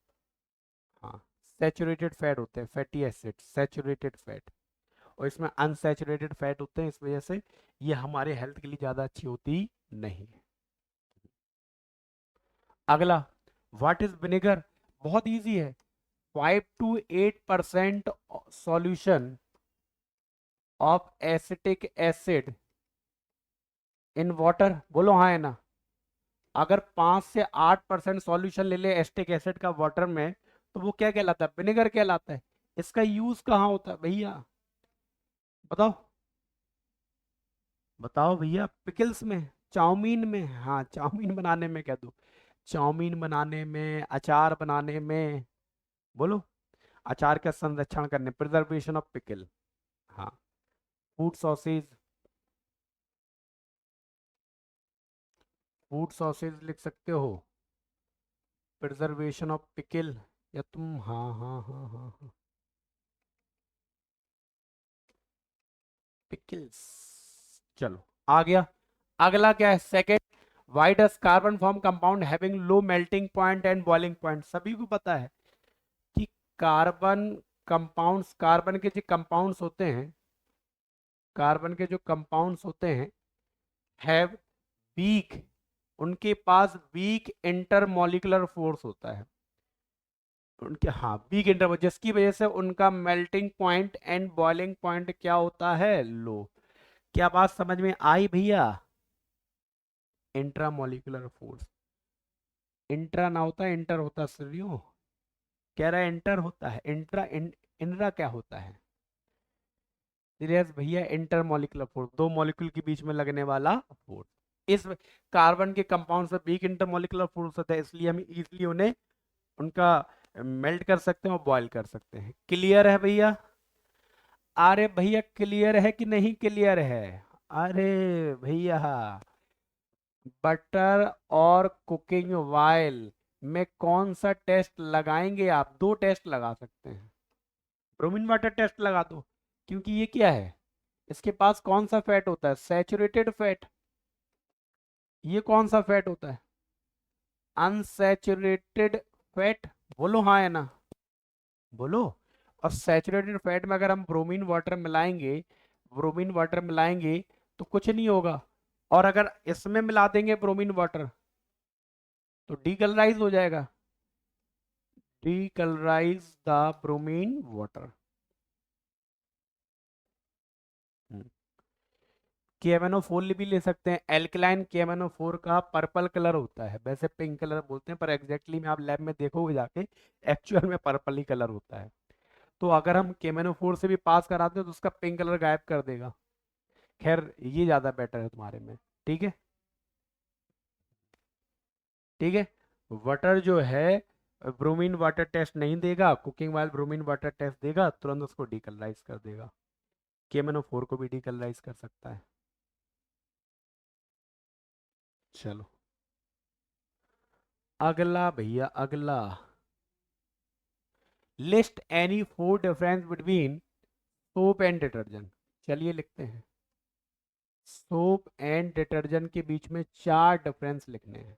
हाँ, सैचुरेटेड फैट होते हैं, फैटी एसिड, सैचुरेटेड फैट, और इसमें अनसैचुरेटेड फैट होते हैं, इस वजह से ये हमारे हेल्थ के लिए ज़्यादा अच्छी होती नहीं है। अगला, व्हाट इज विनेगर? बहुत इजी है, 5 to 8% solution of acetic acid in water. बोलो हाँ है ना। अगर 5 से 8% सॉल्यूशन ले ले एस्टिक एसिड का वाटर में, तो वो क्या कहलाता है? विनेगर कहलाता है। इसका यूज कहाँ होता है भैया? बताओ बताओ भैया। पिकल्स में, चाउमीन में, हाँ चाउमीन बनाने में कह दो, चाउमीन बनाने में, अचार बनाने में। बोलो। अचार का संरक्षण करने, प्रिजर्वेशन ऑफ पिकल। हाँ। फूड सॉसेज, फूड सॉसेज लिख सकते हो, प्रिजर्वेशन ऑफ पिकल। या तुम, हाँ हाँ हाँ हाँ हाँ, पिकल्स। चलो, आ गया। अगला क्या है? Second, Y does carbon form compound having low melting point and boiling point? सभी को पता है कि कार्बन कंपाउंड्स, कार्बन के जो कंपाउंड्स होते हैं, कार्बन के जो कंपाउंड्स होते हैं, हैव वीक, उनके पास वीक इंटरमॉलिक्यूलर फोर्स होता है। उनके, हाँ, वीक इंटरमॉल, जिसकी वजह से उनका melting point and boiling point क्या होता है? लो। क्या बात समझ में आई भैया? इंट्रामॉलिक्यूलर फोर्स, इंट्रा ना होता है, इंटर होता है सरियो। कह रहा है इंटर होता है, इंट्रा इंट्रा क्या होता है? सीरियस भैया, इंटरमॉलिक्यूलर फोर्स, दो मॉलिक्यूल के बीच में लगने वाला फोर्स। इस कार्बन के कंपाउंड से वीक इंटरमॉलिक्यूलर फोर्स होता है, इसलिए हम इजीली उन्हें, उनका मेल्ट कर सकते हैं और बॉयल कर सकते हैं। क्लियर है भैया? अरे भैया क्लियर है कि नहीं क्लियर है? अरे भैया, बटर और कुकिंग वाइल में कौन सा टेस्ट लगाएंगे आप? दो टेस्ट लगा सकते हैं। ब्रोमीन वाटर टेस्ट लगा दो, क्योंकि ये क्या है, इसके पास कौन सा फैट होता है? Saturated fat. ये कौन सा फैट होता है? Unsaturated fat. बोलो हाँ है ना? बोलो। और सैचुरेटेड फैट में अगर हम ब्रोमीन वाटर मिलाएंगे, ब्रोमीन वाटर मिलाएंगे तो कुछ नहीं होगा। और अगर इसमें मिला देंगे ब्रोमीन वाटर, तो डीकलराइज हो जाएगा। Decolourise the bromine water. KMnO4 भी ले सकते हैं। एल्कलाइन KMnO4 का पर्पल कलर होता है, वैसे पिंक कलर बोलते हैं, पर एग्जैक्टली में आप लैब में देखोगे जाके, एक्चुअल में पर्पल ही कलर होता है। तो अगर हम KMnO4 से भी पास कराते हैं तो उसका पिंक कलर गायब कर देगा। खैर ये ज्यादा बेटर है तुम्हारे में। ठीक है, ठीक है। वाटर जो है, ब्रोमीन वाटर टेस्ट नहीं देगा, cooking while bromine water test देगा, तुरंत उसको डीकलराइज कर देगा। KMnO4 को भी डीकलराइज कर सकता है। चलो, अगला भैया, अगला, list any four difference between soap and detergent. चलिए लिखते हैं। सोप एंड डिटर्जेंट के बीच में चार डिफरेंस लिखने हैं।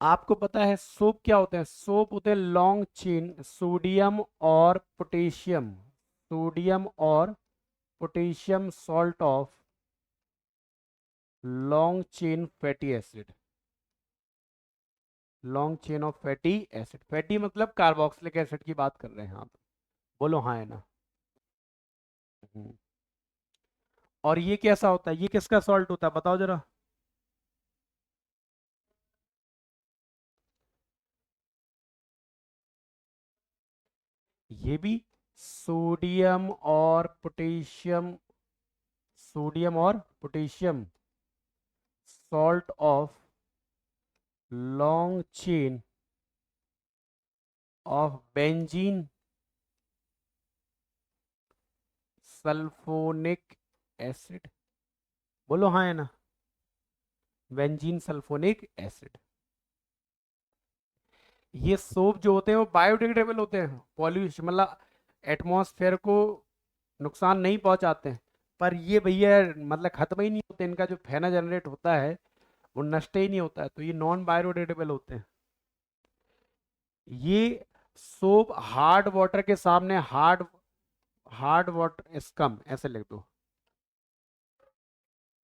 आपको पता है सोप क्या होते हैं? सोप होते हैं लॉन्ग चेन, सोडियम और पोटेशियम, सोडियम और potassium salt of long chain fatty acid, long chain of fatty acid. Fatty मतलब कार्बोक्सिलिक एसिड की बात कर रहे हैं आप। बोलो हाँ है ना? हम्म। और ये कैसा होता है? ये किसका सॉल्ट होता है बताओ जरा? ये भी सोडियम और पोटेशियम, सोडियम और potassium salt of long chain of benzene sulphonic acid. बोलो हाँ है ना? Benzene sulphonic acid. ये सोप जो होते हैं वो बायोडिग्रेडेबल होते हैं, पॉल्यूशन मतलब एटमॉस्फेयर को नुकसान नहीं पहुंचाते हैं। पर ये भैया मतलब खत्म ही नहीं होते, इनका जो फेना जनरेट होता है वो नष्ट ही नहीं होता है, तो ये नॉन बायोडिग्रेडेबल होते हैं। ये सोप हार्ड वाटर के सामने, हार्ड, हार्ड वाटर स्कम ऐसे लिख दो,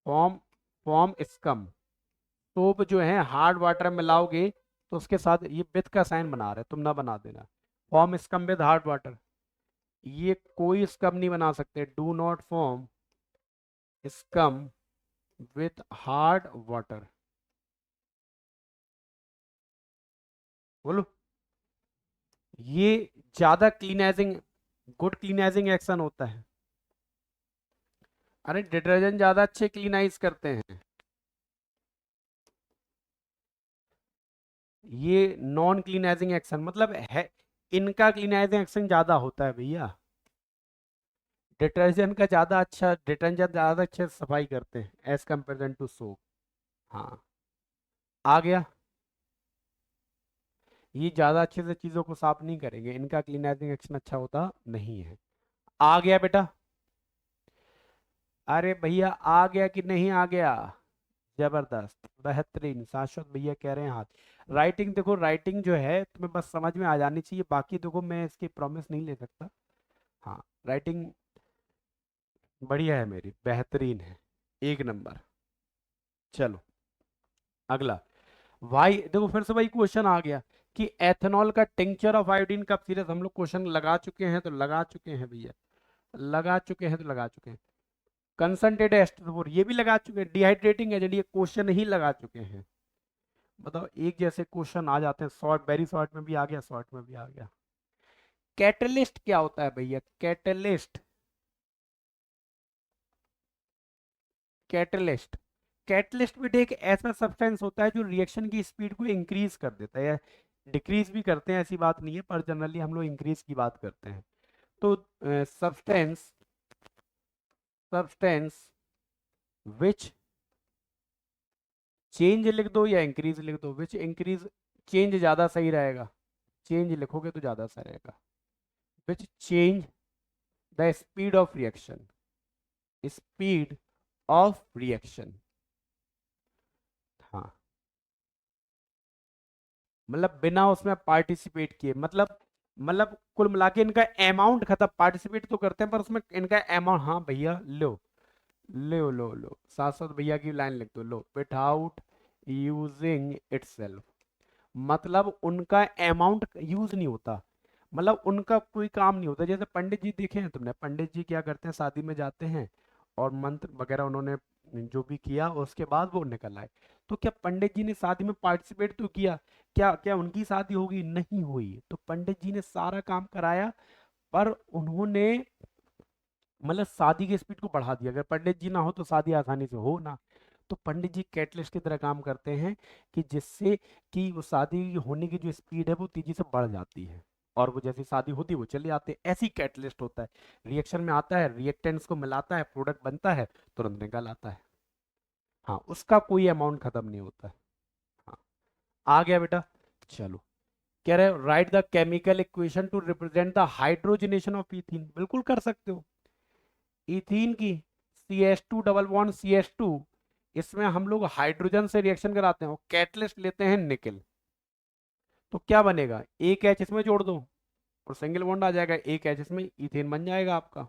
फॉर्म, फॉर्म स्कम। सोप जो है हार्ड वाटर में लाओगे तो उसके साथ ये विथ का साइन बना रहे, तुम ना बना देना। Form scum with hard water, ये कोई स्कम नहीं बना सकते। Do not form scum with hard water. बोलो, ये ज्यादा क्लीनाइजिंग, गुड क्लीनाइजिंग एक्शन होता है। अरे डिटर्जेंट ज्यादा अच्छे क्लीनाइज करते हैं, ये नॉन क्लीनाइजिंग एक्शन मतलब है, इनका क्लीनाइजिंग एक्शन ज्यादा होता है भैया। डिटर्जेंट का ज्यादा अच्छा, डिटर्जेंट ज्यादा अच्छे से सफाई करते हैं एज कंपेरिजन टू सोप। हाँ, आ गया। ये ज्यादा अच्छे से चीजों को साफ नहीं करेंगे, इनका क्लीनाइजिंग एक्शन अच्छा होता नहीं है। आ गया बेटा? अरे भैया आ गया कि नहीं आ गया? जबरदस्त, बेहतरीन, शाश्वत भैया कह रहे हैं हाथ। राइटिंग देखो, राइटिंग जो है तुम्हें बस समझ में आ जानी चाहिए, बाकी देखो मैं इसकी प्रॉमिस नहीं ले सकता। हाँ, राइटिंग बढ़िया है मेरी, बेहतरीन है, एक नंबर। चलो अगला। भाई देखो फिर से भाई क्वेश्चन आ गया कि एथेनॉल का टिंचर ऑफ आयोडीन कब सीरियस, हम लोग क्वेश्चन लगा चुके हैं तो लगा चुके हैं भैया, लगा चुके हैं तो लगा चुके हैं। कंसंट्रेटेड एस्टर ये भी लगा चुके हैं, डिहाइड्रेटिंग एजेंट ये क्वेश्चन ही लगा चुके हैं। बताओ, एक जैसे क्वेश्चन आ जाते हैं, शॉर्ट वेरी शॉर्ट में भी आ गया, शॉर्ट में भी आ गया। कैटलिस्ट क्या होता है भैया? कैटलिस्ट, कैटलिस्ट, कैटलिस्ट भी एक ऐसा सब्सटेंस होता है जो रिएक्शन की स्पीड को इंक्रीज कर देता है, डिक्रीज भी करते हैं, ऐसी बात नहीं है, पर जनरली हम लोग इंक्रीज की बात करते हैं। तो सब्सटेंस, सब्सटेंस विच चेंज लिख दो या इंक्रीज लिख दो, विच इंक्रीज, चेंज ज्यादा सही रहेगा, चेंज लिखोगे तो ज्यादा सही रहेगा। Which change the speed of reaction, speed of reaction. हाँ, मतलब बिना उसमें पार्टिसिपेट किए, मतलब कुल मिला के इनका अमाउंट खत्म, पार्टिसिपेट तो करते हैं पर उसमें इनका अमाउंट, हाँ भैया लो, लो साथ साथ भैया की लाइन लिख दो, लो, विदाउट यूजिंग इटसेल्फ, मतलब उनका अमाउंट यूज नहीं होता, मतलब उनका कोई काम नहीं होता। जैसे पंडित जी देखे हैं तुमने, पंडित जी क्या करते हैं, शादी में जाते हैं और मंत्र वगैरह उन्होंने जो भी किया उसके बाद वो निकल आए। तो क्या पंडित जी ने शादी में पार्टिसिपेट तो किया, क्या क्या उनकी शादी होगी? नहीं हुई। तो पंडित जी ने सारा काम कराया, पर उन्होंने मतलब शादी की स्पीड को बढ़ा दिया। अगर पंडित जी ना हो तो शादी आसानी से हो ना। तो पंडित जी कैटलिस्ट की तरह काम करते हैं कि जिससे कि वो शादी होने की जो स्पीड है वो तेजी से बढ़ जाती है, और वो जैसी शादी होती है वो चले आते हैं। ऐसी कैटलिस्ट होता है, रिएक्शन में आता है, रिएक्टेंट्स को मिलाता है, प्रोडक्ट बनता है, तुरंत निकल आता है। हाँ, उसका कोई अमाउंट खत्म नहीं होता है। हाँ, आ गया बेटा? चलो, कह रहे right the chemical equation two represent the hydrogenation of ethene, बिल्कुल कर सकते हो। इथीन की CH2 डबल बॉन्ड CH2, इसमें हम लोग हाइड्रोजन से रिएक्शन कराते हैं और कैटलिस्ट लेते हैं निकल। तो क्या बनेगा, एक एच इसमें जोड़ दो और सिंगल बॉन्ड आ जाएगा, एक एच इसमें, इथेन बन जाएगा आपका।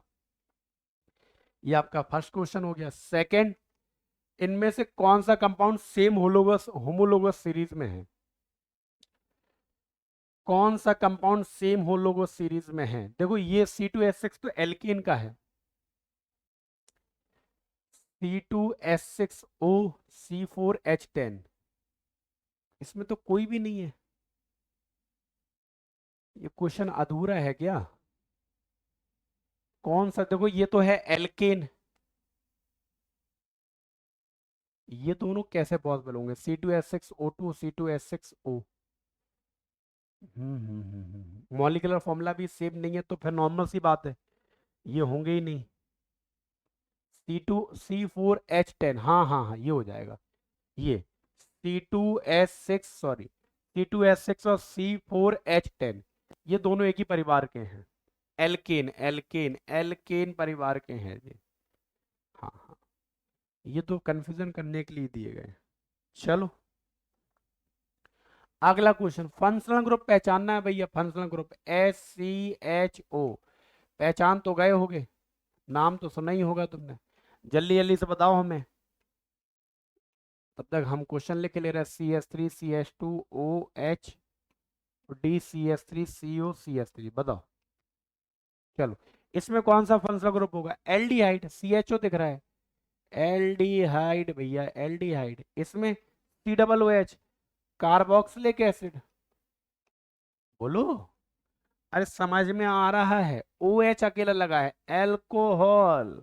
ये आपका फर्स्ट क्वेश्चन हो गया। सेकंड, इनमें से कौन सा कंपाउंड सेम होलोगस होमोलोगस सीरीज में है? कौन सा कंपाउंड सेम होलोगस सीरीज में है? देखो ये C2H6 तो एल्केन का है, C2H6O C4H10, इसमें तो कोई भी नहीं है। ये क्वेश्चन अधूरा है क्या? कौन सा, देखो ये तो है एल्केन, ये दोनों कैसे पॉसिबल होंगे? C2H6O2 C2H6O, मॉलिक्यूलर फॉर्मूला भी सेम नहीं है तो फिर नॉर्मल सी बात है, ये होंगे ही नहीं। C4H10, हाँ ये हो जाएगा। ये C2H6, सॉरी, C2H6 और C4H10, ये दोनों एक ही परिवार के हैं, एल्केन एल्केन एल्केन परिवार के हैं ये। हाँ, ये तो कंफ्यूजन करने के लिए दिए गए। चलो अगला क्वेश्चन, फंक्शनल ग्रुप पहचानना है भैया, फंक्शनल ग्रुप SCHO, पहचान तो गए होगे, नाम तो सुना ही होगा तुमने, जल्दी जल्दी से बताओ हमें, तब तक हम क्वेश्चन लिख के ले रहे हैं। CH3 CH2OH DCH3CO CH3, बताओ। चलो, इसमें कौन सा फंक्शनल ग्रुप होगा? एल्डिहाइड, CHO दिख रहा है, एल्डिहाइड भैया, एल्डिहाइड। इसमें COOH, कार्बोक्सिलिक एसिड। बोलो, अरे समझ में आ रहा है। OH अकेला लगा है, एल्कोहल।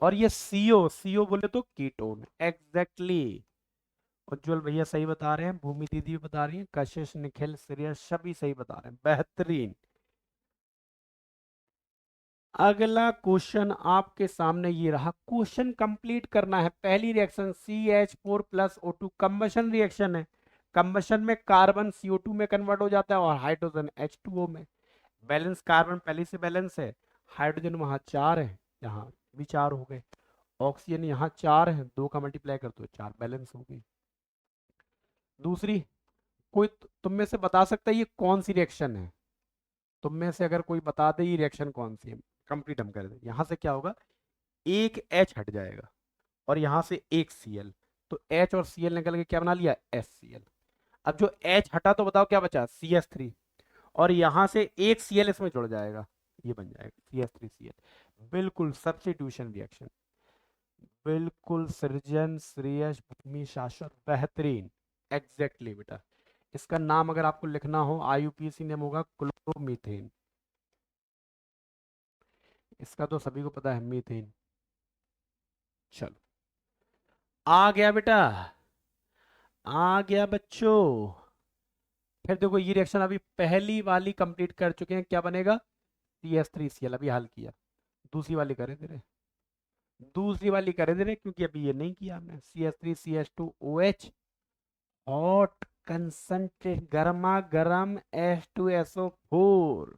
और ये CO बोले तो कीटोन, एग्जैक्टली। उज्जवल भैया सही बता रहे हैं, भूमि दीदी भी बता रही हैं, कशिश, निखिल, श्रेयस सभी सही बता रहे हैं, बेहतरीन। अगला क्वेश्चन आपके सामने ये रहा, क्वेश्चन कंप्लीट करना है। पहली रिएक्शन CH4+O2 कंबशन रिएक्शन है। कंबशन में कार्बन CO2 में कन्वर्ट हो जाता है और हाइड्रोजन H2O में। बैलेंस कार्बन पहले से बैलेंस है, हाइड्रोजन वहां 4 है, यहाँ भी 4 हो गए। ऑक्सीजन यहाँ 4 है, 2 का मल्टीप्लाई कर दो 4, बैलेंस हो गई। दूसरी, कोई तुम में से बता सकता है ये कौन सी रिएक्शन है? तुम में से अगर कोई बता दे ये रिएक्शन कौन सी है, कंप्लीट हम कर दे। यहाँ से क्या होगा, एक H हट जाएगा और यहाँ से एक Cl, तो H और Cl निकल के क्या बना लिया, HCl। अब जो H हटा तो बताओ क्या बचा, CH3, और यहाँ से एक Cl इसमें जुड़ जाएगा, ये बन जाएगा CH3Cl। बिल्कुल सब्स्टिट्यूशन रिएक्शन। बिल्कुल सृजन, श्रेयस, भूमि, शाश्वत, बेहतरीन, एग्जैक्टली बेटा। इसका नाम अगर आपको लिखना हो, IUPAC नेम होगा क्लोरोमीथेन। इसका तो सभी को पता है, मीथेन। चलो, आ गया बेटा, आ गया बच्चों। फिर देखो ये रिएक्शन अभी पहली वाली कंप्लीट कर चुके हैं, क्या बनेगा, CH3Cl, अभी हल किया। दूसरी वाली करे दे रहे, दूसरी वाली करे दे रहे, क्योंकि अभी ये नहीं किया हमने। CH3CH2OH, हॉट कंसंट्रेट, गर्मा गर्म H2SO4।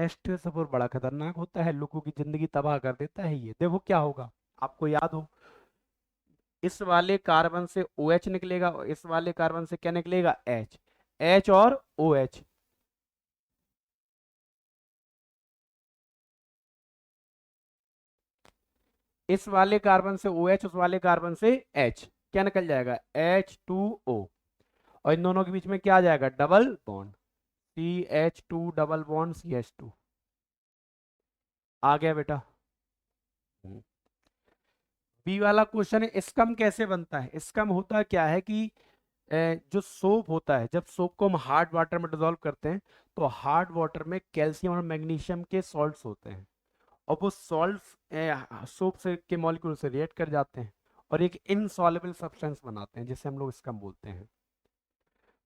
H2SO4 बड़ा खतरनाक होता है, लोगों की जिंदगी तबाह कर देता है ये। देखो क्या होगा, आपको याद हो, इस वाले कार्बन से OH निकलेगा और इस वाले कार्बन से क्या निकलेगा, H। H और OH, इस वाले कार्बन से OH, उस वाले कार्बन से H, क्या निकल जाएगा, H2O। और इन दोनों के बीच में क्या आ जाएगा, double bond, CH2 double bond CH2। आ गया बेटा। बी वाला क्वेश्चन है, स्कम कैसे बनता है। स्कम होता क्या है कि जो सोप होता है, जब सोप को हम हार्ड वाटर में डिजोल्व करते हैं, तो हार्ड वाटर में कैल्शियम और मैग्नीशियम के सॉल्ट्स होते हैं, और वो सॉल्ट्स सोप से के मॉलिक्यूल से रिएक्ट कर जाते हैं और एक इनसॉल्युबल सब्सटेंस बनाते हैं, जिसे हम लोग स्कम बोलते हैं।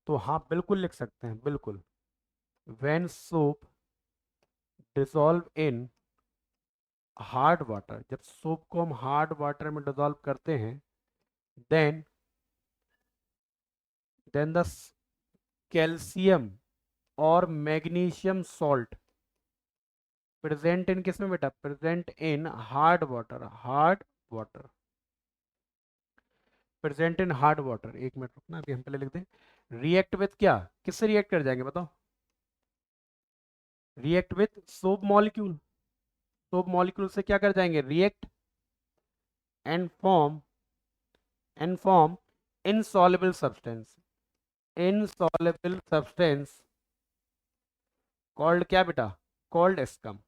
तो हाँ, बिल्कुल लिख सकते हैं, बिल्कुल। When soap dissolve in hard water, जब सोप को हम हार्ड वाटर में डिसॉल्व करते हैं, देन द कैल्शियम और मैग्नीशियम सॉल्ट प्रेजेंट इन किसमें बेटा, present in hard water, hard water, present in hard water. एक मिनट रुकना, अभी हम पहले लिख दें। रिएक्ट विथ क्या, किससे रिएक्ट कर जाएंगे बताओ, react with soap molecule. Soap molecule से क्या कर जाएंगे, react, and form, insoluble substance, insoluble substance called क्या बेटा, कॉल्ड स्कम।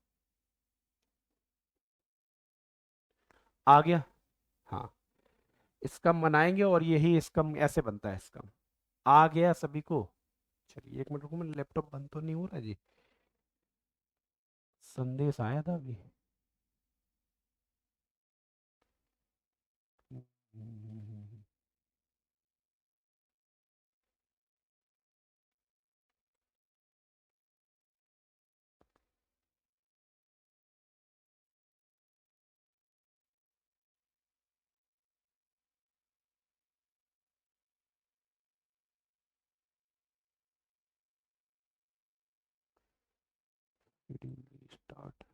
आ गया, हाँ। स्कम बनाएंगे और यही स्कम ऐसे बनता है, स्कम। आ गया सभी को। चलिए एक मिनट रुको, मेरा लैपटॉप बंद तो नहीं हो रहा जी, संदेश आया था अभी। स्टार्ट।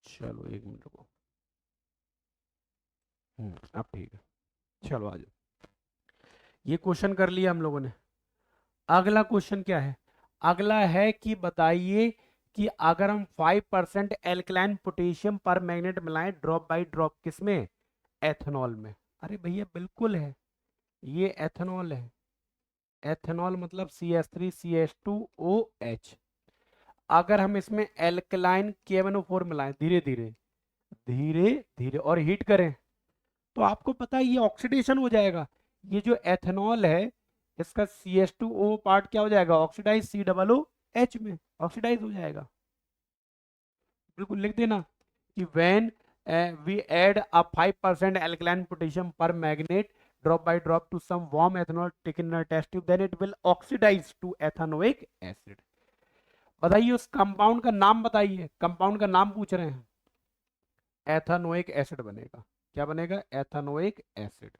चलो एक मिनट रुको। अब ठीक है, चलो आ जाओ। ये क्वेश्चन कर लिया हम लोगों ने। अगला क्वेश्चन क्या है, अगला है कि बताइए कि अगर हम 5% एल्कलाइन पोटेशियम पर मैग्नेट मिलाएं ड्रॉप बाय ड्रॉप, किसमें? एथेनॉल में। अरे भैया बिल्कुल है, ये एथेनॉल है। एथेनॉल मतलब CH3CH2OH। अगर हम इसमें एल्कलाइन KMnO4 मिलाएं धीरे धीरे धीरे धीरे और हीट करें, तो आपको पता है ये ऑक्सीडेशन हो जाएगा। ये जो एथेनॉल है, इसका CH2O पार्ट क्या हो जाएगा? ऑक्सीडाइज COOH में ऑक्सीडाइज हो जाएगा। बिल्कुल लिख देना कि when we add a 5% alkaline potassium per magnet drop by drop to some warm ethanol taken in a test tube, then it will oxidize to ethanoic acid। बताइए उस कंपाउंड का नाम बताइए, कंपाउंड का नाम पूछ रहे हैं। एथानोइक एसिड बनेगा। क्या बनेगा? एथानोइक एसिड।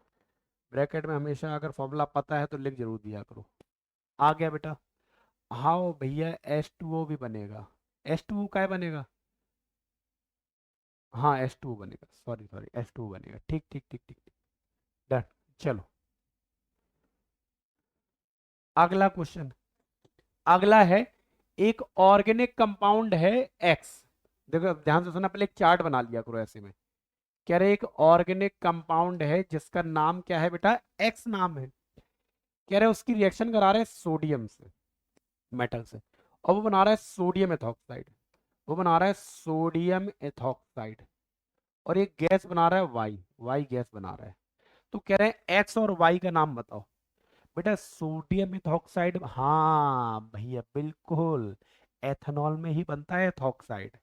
ब्रैकेट में हमेशा अगर फॉर्मूला पता है तो लिख जरूर दिया करो। आ गया बेटा? हाँ भैया H2O भी बनेगा। H2O क्या बनेगा? हाँ H2O बनेगा, सॉरी सॉरी H2O बनेगा। ठीक ठीक ठीक ठीक ठीक, डन। चलो अगला क्वेश्चन। अगला है, एक ऑर्गेनिक कंपाउंड है X। देखो ध्यान से सुना, पहले एक चार्ट बना लिया करो ऐसे में। कह रहे एक ऑर्गेनिक कंपाउंड है जिसका नाम क्या है बेटा? X नाम है। कह रहे उसकी रिएक्शन करा रहे हैं सोडियम से, मेटल से, और वो बना रहा है सोडियम एथॉक्साइड। वो बना रहा है सोडियम एथॉक्साइड, और एक गैस बना रहा है वाई, वाई गैस बना रहा है। तो कह रहे हैं एक्स और वाई का नाम बताओ। बेटा सोडियम एथॉक्साइड, हाँ भैया बिल्कुल, एथेनॉल में ही बनता है एथॉक्साइड।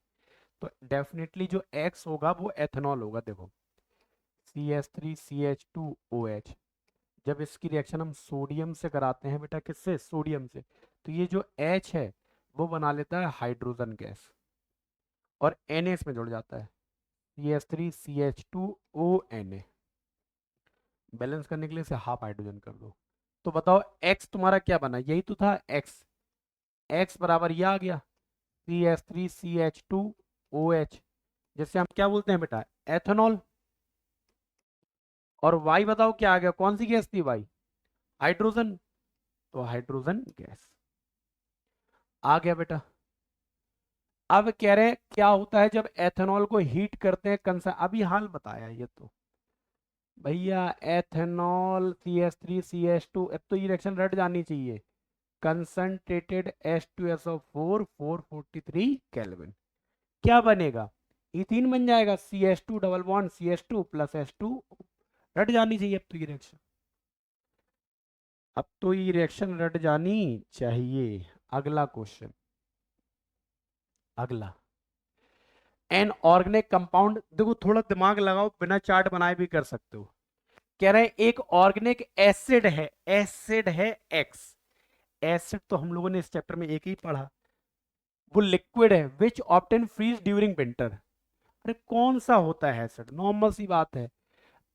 तो डेफिनेटली जो एक्स होगा वो एथेनॉल होगा। देखो CH3CH2OH, जब इसकी रिएक्शन हम सोडियम से कराते हैं बेटा, किससे? सोडियम से, तो ये जो H है वो बना लेता है हाइड्रोजन गैस, और Na इसमें जुड़ जाता है, CH3CH2ONA। बैलेंस करने के लिए इसे हाफ हाइड्रोजन कर दो। तो बताओ एक्स तुम्हारा क्या बना? यही तो था एक्स। एक्स बराबर ये आ गया CH3CH2OH, जिससे हम क्या बोलते हैं बेटा? एथेनॉल। और वाई बताओ क्या आ गया? कौन सी गैस थी वाई? हाइड्रोजन, तो हाइड्रोजन गैस आ गया बेटा। अब कह रहे हैं क्या होता है जब एथेनॉल को हीट करते हैं कंसा, अभी हाल बताया ये तो भैया। एथेनॉल CH3CH2, अब तो ये रिएक्शन रट जानी चाहिए। कंसंट्रेटेड H2SO4 443 केल्विन, क्या बनेगा? इथीन बन जाएगा, CH2 double bond CH2 plus H2। रट जानी चाहिए अब तो ये रिएक्शन, अब तो ये रिएक्शन रट जानी चाहिए। अगला क्वेश्चन, अगला, एन ऑर्गेनिक कंपाउंड, देखो थोड़ा दिमाग लगाओ, बिना चार्ट बनाए भी कर सकते हो। कह रहे हैं एक ऑर्गेनिक एसिड है, एसिड है एक्स। एसिड तो हम लोगों ने इस चैप्टर में एक ही पढ़ा। वो लिक्विड है विच ऑप्टेन फ्रीज ड्यूरिंग विंटर। अरे कौन सा होता है एसिड? नॉर्मल सी बात है।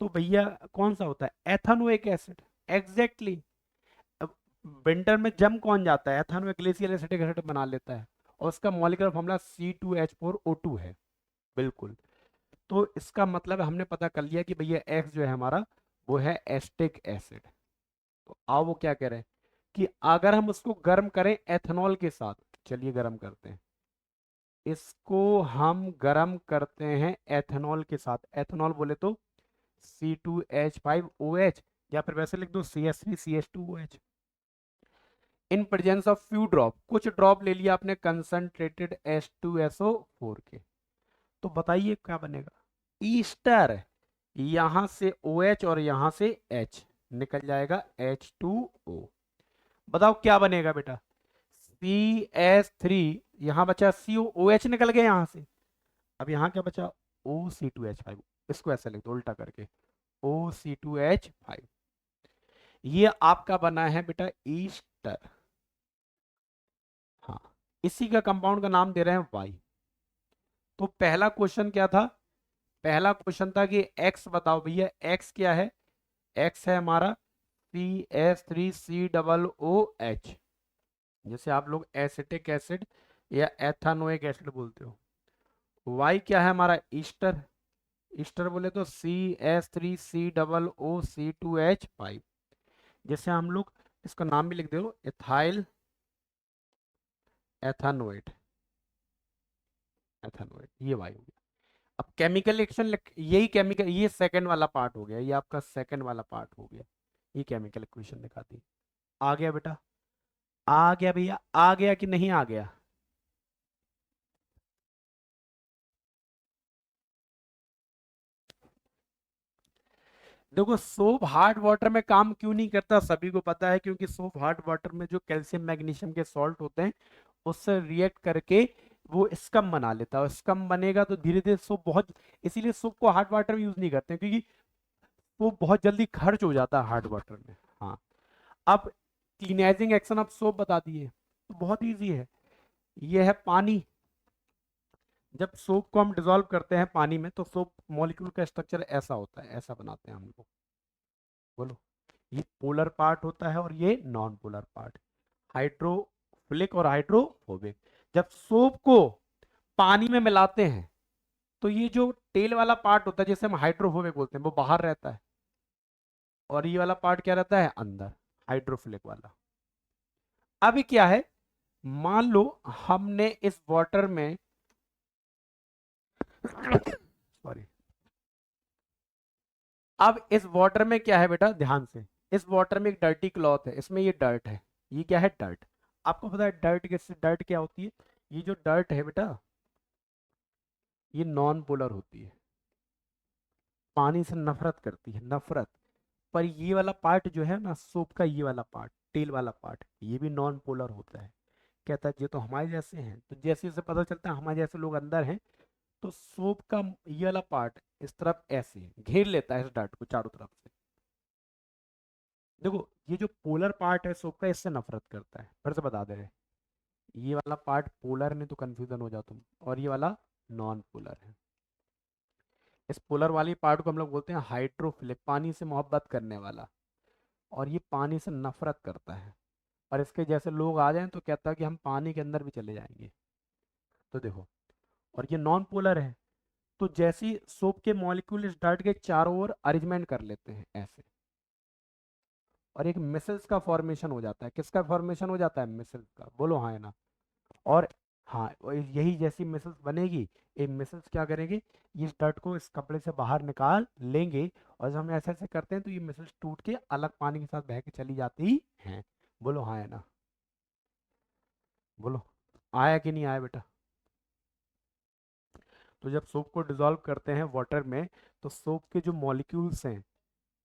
तो भैया कौन सा होता है? Ethanoic acid. एग्जैक्टली। अब विंटर में जम कौन जाता है? एथेनोइक ग्लेशियल एसिटिक एसिड बना लेता है, और उसका मॉलिक्यूलर फॉर्मूला C2H4O2 है। बिल्कुल। तो इसका मतलब है हमने पता कर लिया कि भैया एक्स जो है हमारा वो है एस्टिक एसिड। तो आओ वो क्या कह रहे हैं कि अगर हम उसको गर्म करें एथेनॉल के साथ, चलिए गर्म करते हैं इसको, हम गर्म करते हैं एथेनॉल के साथ। एथेनॉल बोले तो C2H5OH, या फिर वैसे लिख दो CH3CH2OH। In presence of few drop, कुछ ड्रॉप ले लिया आपने कंसंट्रेटेड H2SO4 के, तो बताइए क्या बनेगा? ईस्टर। यहां से OH और यहां से H निकल जाएगा H2O। बताओ क्या बनेगा बेटा? CS3, यहां बचा COOH निकल गया यहां से। अब यहां क्या बचा? OC2H5। इसको ऐसे लिख दो उल्टा करके, OC2H5। ये आपका बना है बेटा ईस्टर। हाँ, इसी का कंपाउंड का नाम दे रहे हैं वाई। तो पहला क्वेश्चन क्या था? पहला क्वेश्चन था कि एक्स बताओ भैया, एक्स क्या है? एक्स है हमारा CH3C OOH, जैसे आप लोग एसिटिक एसिड या एथानोइक एसिड बोलते हो। वाई क्या है हमारा? ईस्टर। ईस्टर बोले तो CH3COOC2H5, जैसे हम लोग इसका नाम भी लिख दो, इथाइल एथानोएट। एथेनॉइड, ये वाई हो गया। अब केमिकल रिएक्शन, यही केमिकल, ये सेकंड वाला पार्ट हो गया, ये आपका सेकंड वाला पार्ट हो गया, ये केमिकल इक्वेशन दिखाती है। आ गया बेटा, आ गया भैया, आ गया कि नहीं आ गया? देखो सोप हार्ड वाटर में काम क्यों नहीं करता सभी को पता है, क्योंकि सोप हार्ड वाटर में जो कैल्शियम मैग्नीशियम के सॉल्ट होते हैं उससे रिएक्ट करके वो स्कम बना लेता है, और स्कम बनेगा तो धीरे धीरे सोप बहुत, इसीलिए सोप को हार्ड वाटर में यूज नहीं करते हैं, क्योंकि वो बहुत जल्दी खर्च हो जाता है हार्ड वाटर में। हाँ, अब क्लीनाइजिंग एक्शन ऑफ सोप बता दिए, तो बहुत इजी है। ये है पानी, जब सोप को हम डिजोल्व करते हैं पानी में तो सोप मॉलिक्यूल का स्ट्रक्चर ऐसा होता है, ऐसा बनाते हैं हम लोग। बोलो, ये पोलर पार्ट होता है और ये नॉन पोलर पार्ट, हाइड्रोफिलिक और हाइड्रोफोबिक। जब सोप को पानी में मिलाते हैं तो ये जो टेल वाला पार्ट होता है जिसे हम हाइड्रोफोबिक बोलते हैं वो बाहर रहता है, और ये वाला पार्ट क्या रहता है, अंदर, हाइड्रोफिलिक वाला। अभी क्या है, मान लो हमने इस वाटर में सॉरी, अब इस वाटर में क्या है बेटा, ध्यान से, इस वाटर में एक डर्टी क्लॉथ है, इसमें ये डर्ट है, ये क्या है, डर्ट। आपको पता है डर्ट किससे, डर्ट क्या होती है, ये जो डर्ट है बेटा ये नॉन पोलर होती है, पानी से नफरत करती है, नफरत। पर ये वाला पार्ट जो है ना सोप का, ये वाला पार्ट, टेल वाला पार्ट, ये भी नॉन पोलर होता है। कहता है ये तो हमारे जैसे हैं, तो जैसे जैसे पता चलता है हमारे जैसे लोग अंदर हैं, तो सोप का ये वाला पार्ट इस तरफ ऐसे घेर लेता है इस डर्ट को चारों तरफ से। देखो ये जो पोलर पार्ट है सोप का, इससे नफरत करता है, फिर से बता दे रहे, ये वाला पार्ट पोलर, नहीं तो कंफ्यूजन हो जाओ तुम, और ये वाला नॉन पोलर है। इस पोलर वाली पार्ट को हम लोग बोलते हैं हाइड्रोफिलिक, पानी से मोहब्बत करने वाला, और ये पानी से नफरत करता है, और इसके जैसे लोग आ जाएं तो कहता है कि हम पानी के अंदर भी चले जाएंगे। तो देखो, और ये नॉन पोलर है, तो जैसी सोप के मॉलिक्यूल इस डर्ट के चारों ओर अरेंजमेंट कर लेते हैं ऐसे, और एक मिसल्स का फॉर्मेशन हो जाता है, किसका फॉर्मेशन हो जाता है, मिसल्स का, बोलो हाँ है ना। और हाँ, और यही जैसी मिसल्स बनेगी, ये मिसल्स क्या करेंगे, ये डर्ट को इस कपड़े से बाहर निकाल लेंगे, और जब हम ऐसे ऐसे करते हैं तो ये मिसल्स टूट के अलग पानी के साथ बह के चली जाती हैं। बोलो हाँ है ना, बोलो, आया कि नहीं आया बेटा? तो जब सोप को डिसॉल्व करते हैं वाटर में, तो सोप के जो मॉलिक्यूल्स हैं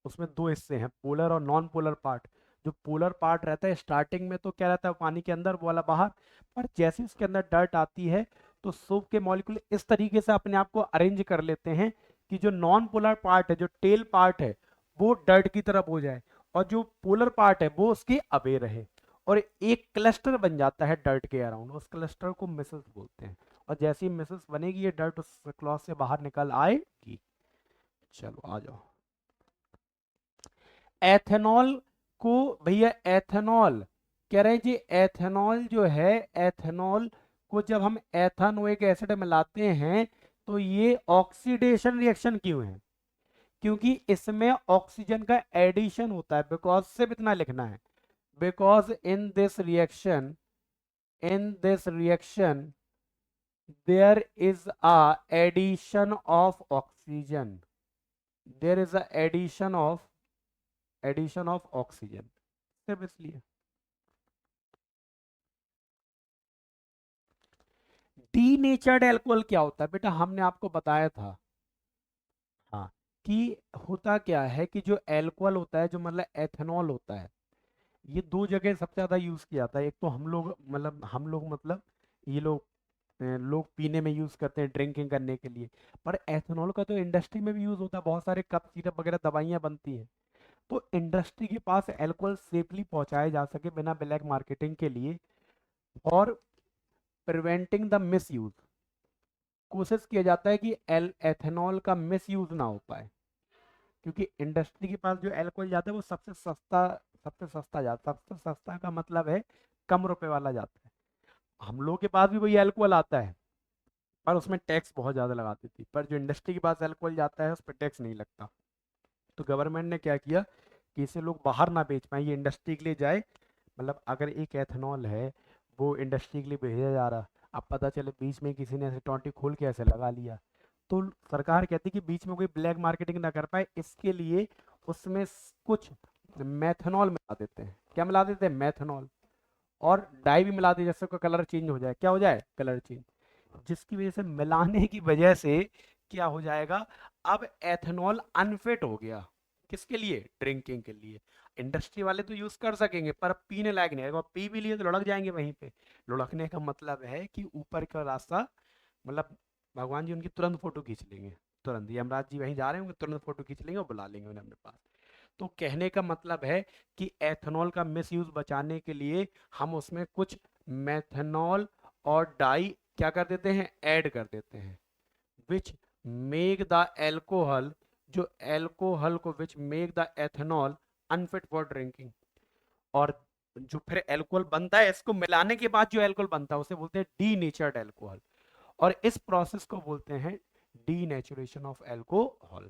उसमें दो हिस्से हैं, पोलर और नॉन पोलर पार्ट। जो पोलर पार्ट रहता है स्टार्टिंग में तो क्या रहता है, पानी के अंदर, वो वाला बाहर। पर जैसे उसके अंदर डर्ट आती है तो सोप के मॉलिक्यूल इस तरीके से अपने आप को अरेंज कर लेते हैं कि जो नॉन पोलर पार्ट है, जो टेल पार्ट है, वो डर्ट की तरफ हो जाए, और जो पोलर पार्ट है वो उसके अवे रहे, और एक क्लस्टर बन जाता है डर्ट के अराउंड, उस क्लस्टर को मिसल्स बोलते हैं। और जैसी मिसल्स बनेगी ये डर्ट उस क्लॉथ से बाहर निकल आएगी। चलो आ जाओ, एथेनॉल को, भैया एथेनॉल कह रहे हैं जी, एथेनॉल जो है, एथेनॉल को जब हम एथानोइक एसिड मिलाते हैं तो ये ऑक्सीडेशन रिएक्शन क्यों है, क्योंकि इसमें ऑक्सीजन का एडिशन होता है, बिकॉज सिर्फ इतना लिखना है, because in this reaction there is a addition of oxygen, there is a addition of oxygen, सिर्फ इसलिए। डीनेचर्ड एल्कोहल क्या होता है बेटा, हमने आपको बताया था, हाँ, कि होता क्या है कि जो एल्कोहल होता है, जो मतलब एथेनॉल होता है, ये दो जगह सबसे ज्यादा यूज किया जाता है। एक तो हम लोग मतलब ये लोग पीने में यूज करते हैं, ड्रिंकिंग करने के लिए। पर एथेनॉल का तो इंडस्ट्री में भी यूज होता है, बहुत सारे कप सिरप वगैरह दवाइयां बनती हैं। तो इंडस्ट्री के पास एल्कोहल सेफली पहुंचाया जा सके बिना ब्लैक मार्केटिंग के लिए, और प्रिवेंटिंग द मिस यूज, कोशिश किया जाता है कि एल एथेनॉल का मिस यूज ना हो पाए, क्योंकि इंडस्ट्री के पास जो एल्कोहल जाता है वो सबसे सस्ता जाता है, सबसे सस्ता का मतलब है कम रुपए वाला जाता है। हम लोग के पास भी वही एल्कोहल आता है, पर उसमें टैक्स बहुत ज़्यादा लगा देती है, पर जो इंडस्ट्री के पास एल्कोहल जाता है उस पर टैक्स नहीं लगता। तो गवर्नमेंट ने क्या किया कि इसे लोग बाहर ना बेच पाए, ये इंडस्ट्री के लिए जाए, मतलब अगर एक एथेनॉल है वो इंडस्ट्री के लिए भेजा जा रहा, अब पता चले बीच में किसी ने ऐसे टॉन्टी खोल के ऐसे लगा लिया, तो सरकार कहती कि बीच में कोई ब्लैक मार्केटिंग ना कर पाए, इसके लिए उसमें कुछ मेथनॉल मिला देते हैं। क्या मिला देते हैं? मेथनॉल। और डाई भी मिला देते हैं, जिससे उसका कलर चेंज हो जाए। क्या हो जाए? Colour change. जिसकी वजह से मिलाने की वजह से क्या हो जाएगा, अब एथेनॉल अनफिट हो गया। किसके लिए? ड्रिंकिंग के लिए। इंडस्ट्री वाले तो यूज कर सकेंगे, पर पीने लायक नहीं आएगा, पी भी लिए तो लुढ़क जाएंगे वहीं पे। लुढ़कने का मतलब है कि ऊपर का रास्ता, मतलब भगवान जी उनकी तुरंत फोटो खींच लेंगे। तुरंत यमराज जी वहीं जा रहे होंगे, तुरंत फोटो खींच लेंगे और बुला लेंगे उन्हें अपने पास। तो कहने का मतलब है कि एथेनॉल का मिसयूज बचाने के लिए हम उसमें कुछ मेथनॉल और डाई क्या कर देते हैं? ऐड कर देते हैं, विच मेक द एल्कोहल, जो एल्कोहल को which make the ethanol unfit for drinking. और जो फिर एल्कोहल बनता है, इसको मिलाने के बाद जो एल्कोहल बनता है उसे बोलते हैं डीनेचर्ड एल्कोहल। और इस प्रोसेस को बोलते हैं डीनेचुरेशन ऑफ एल्कोहल।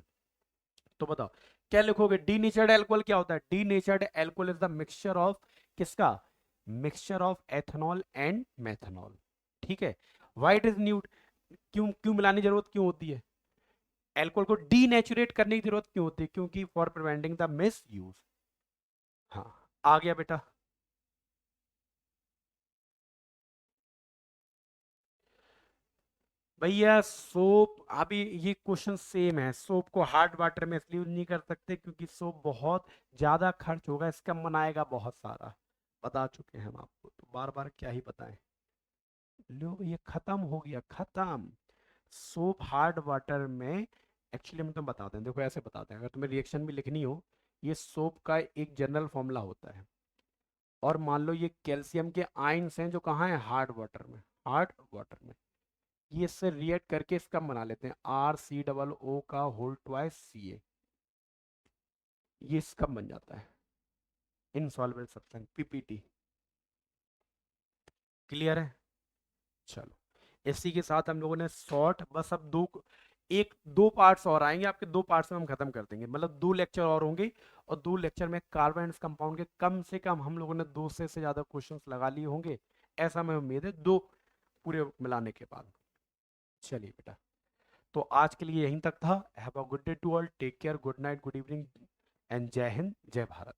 तो बताओ क्या लिखोगे? डीनेचर्ड एल्कोहल क्या होता है? Denatured alcohol is the mixture of किसका? Mixture of ethanol and methanol. ठीक है। Why it is need? क्यों क्यों मिलाने की जरूरत क्यों होती है? एल्कोहल को डीनेचुरेट करने की जरूरत क्यों होती है? क्योंकि for preventing the miss use. हाँ, आ गया बेटा। भैया सोप, अभी ये क्वेश्चन सेम है। सोप को हार्ड वाटर में इसलिए यूज नहीं कर सकते क्योंकि सोप बहुत ज्यादा खर्च होगा, इसका बनाएगा बहुत सारा। बता चुके हैं हम आपको, तो बार बार क्या ही बताएं। लो ये खत्म हो गया, खत्म। सोप हार्ड वाटर में एक्चुअली हम तुम्हें बताते हैं, देखो ऐसे बताते हैं, अगर तुम्हें रिएक्शन भी लिखनी हो, ये सोप का एक जनरल फॉर्मूला होता है। और मान लो ये कैल्शियम के आयंस हैं जो कहाँ है? हार्ड वाटर में। हार्ड वाटर में ये इससे रिएक्ट करके इसका बना लेते हैं RCOO का होल ट्वाइस Ca। ये इसका बन जाता है इनसॉल्वेबल सब्सटेंस, PPT। क्लियर है? चलो, इसी के साथ हम लोगों ने शॉर्ट, बस अब एक दो पार्ट्स और आएंगे आपके, दो पार्ट्स में हम खत्म कर देंगे, मतलब दो लेक्चर और होंगे। और दो लेक्चर में कार्बन कंपाउंड के कम से कम हम लोगों ने दो से ज्यादा क्वेश्चंस लगा लिए होंगे, ऐसा मैं उम्मीद है, दो पूरे मिलाने के बाद। चलिए बेटा, तो आज के लिए यहीं तक था। Have a good day to all, take care, good night, good evening and जय हिंद, जय भारत।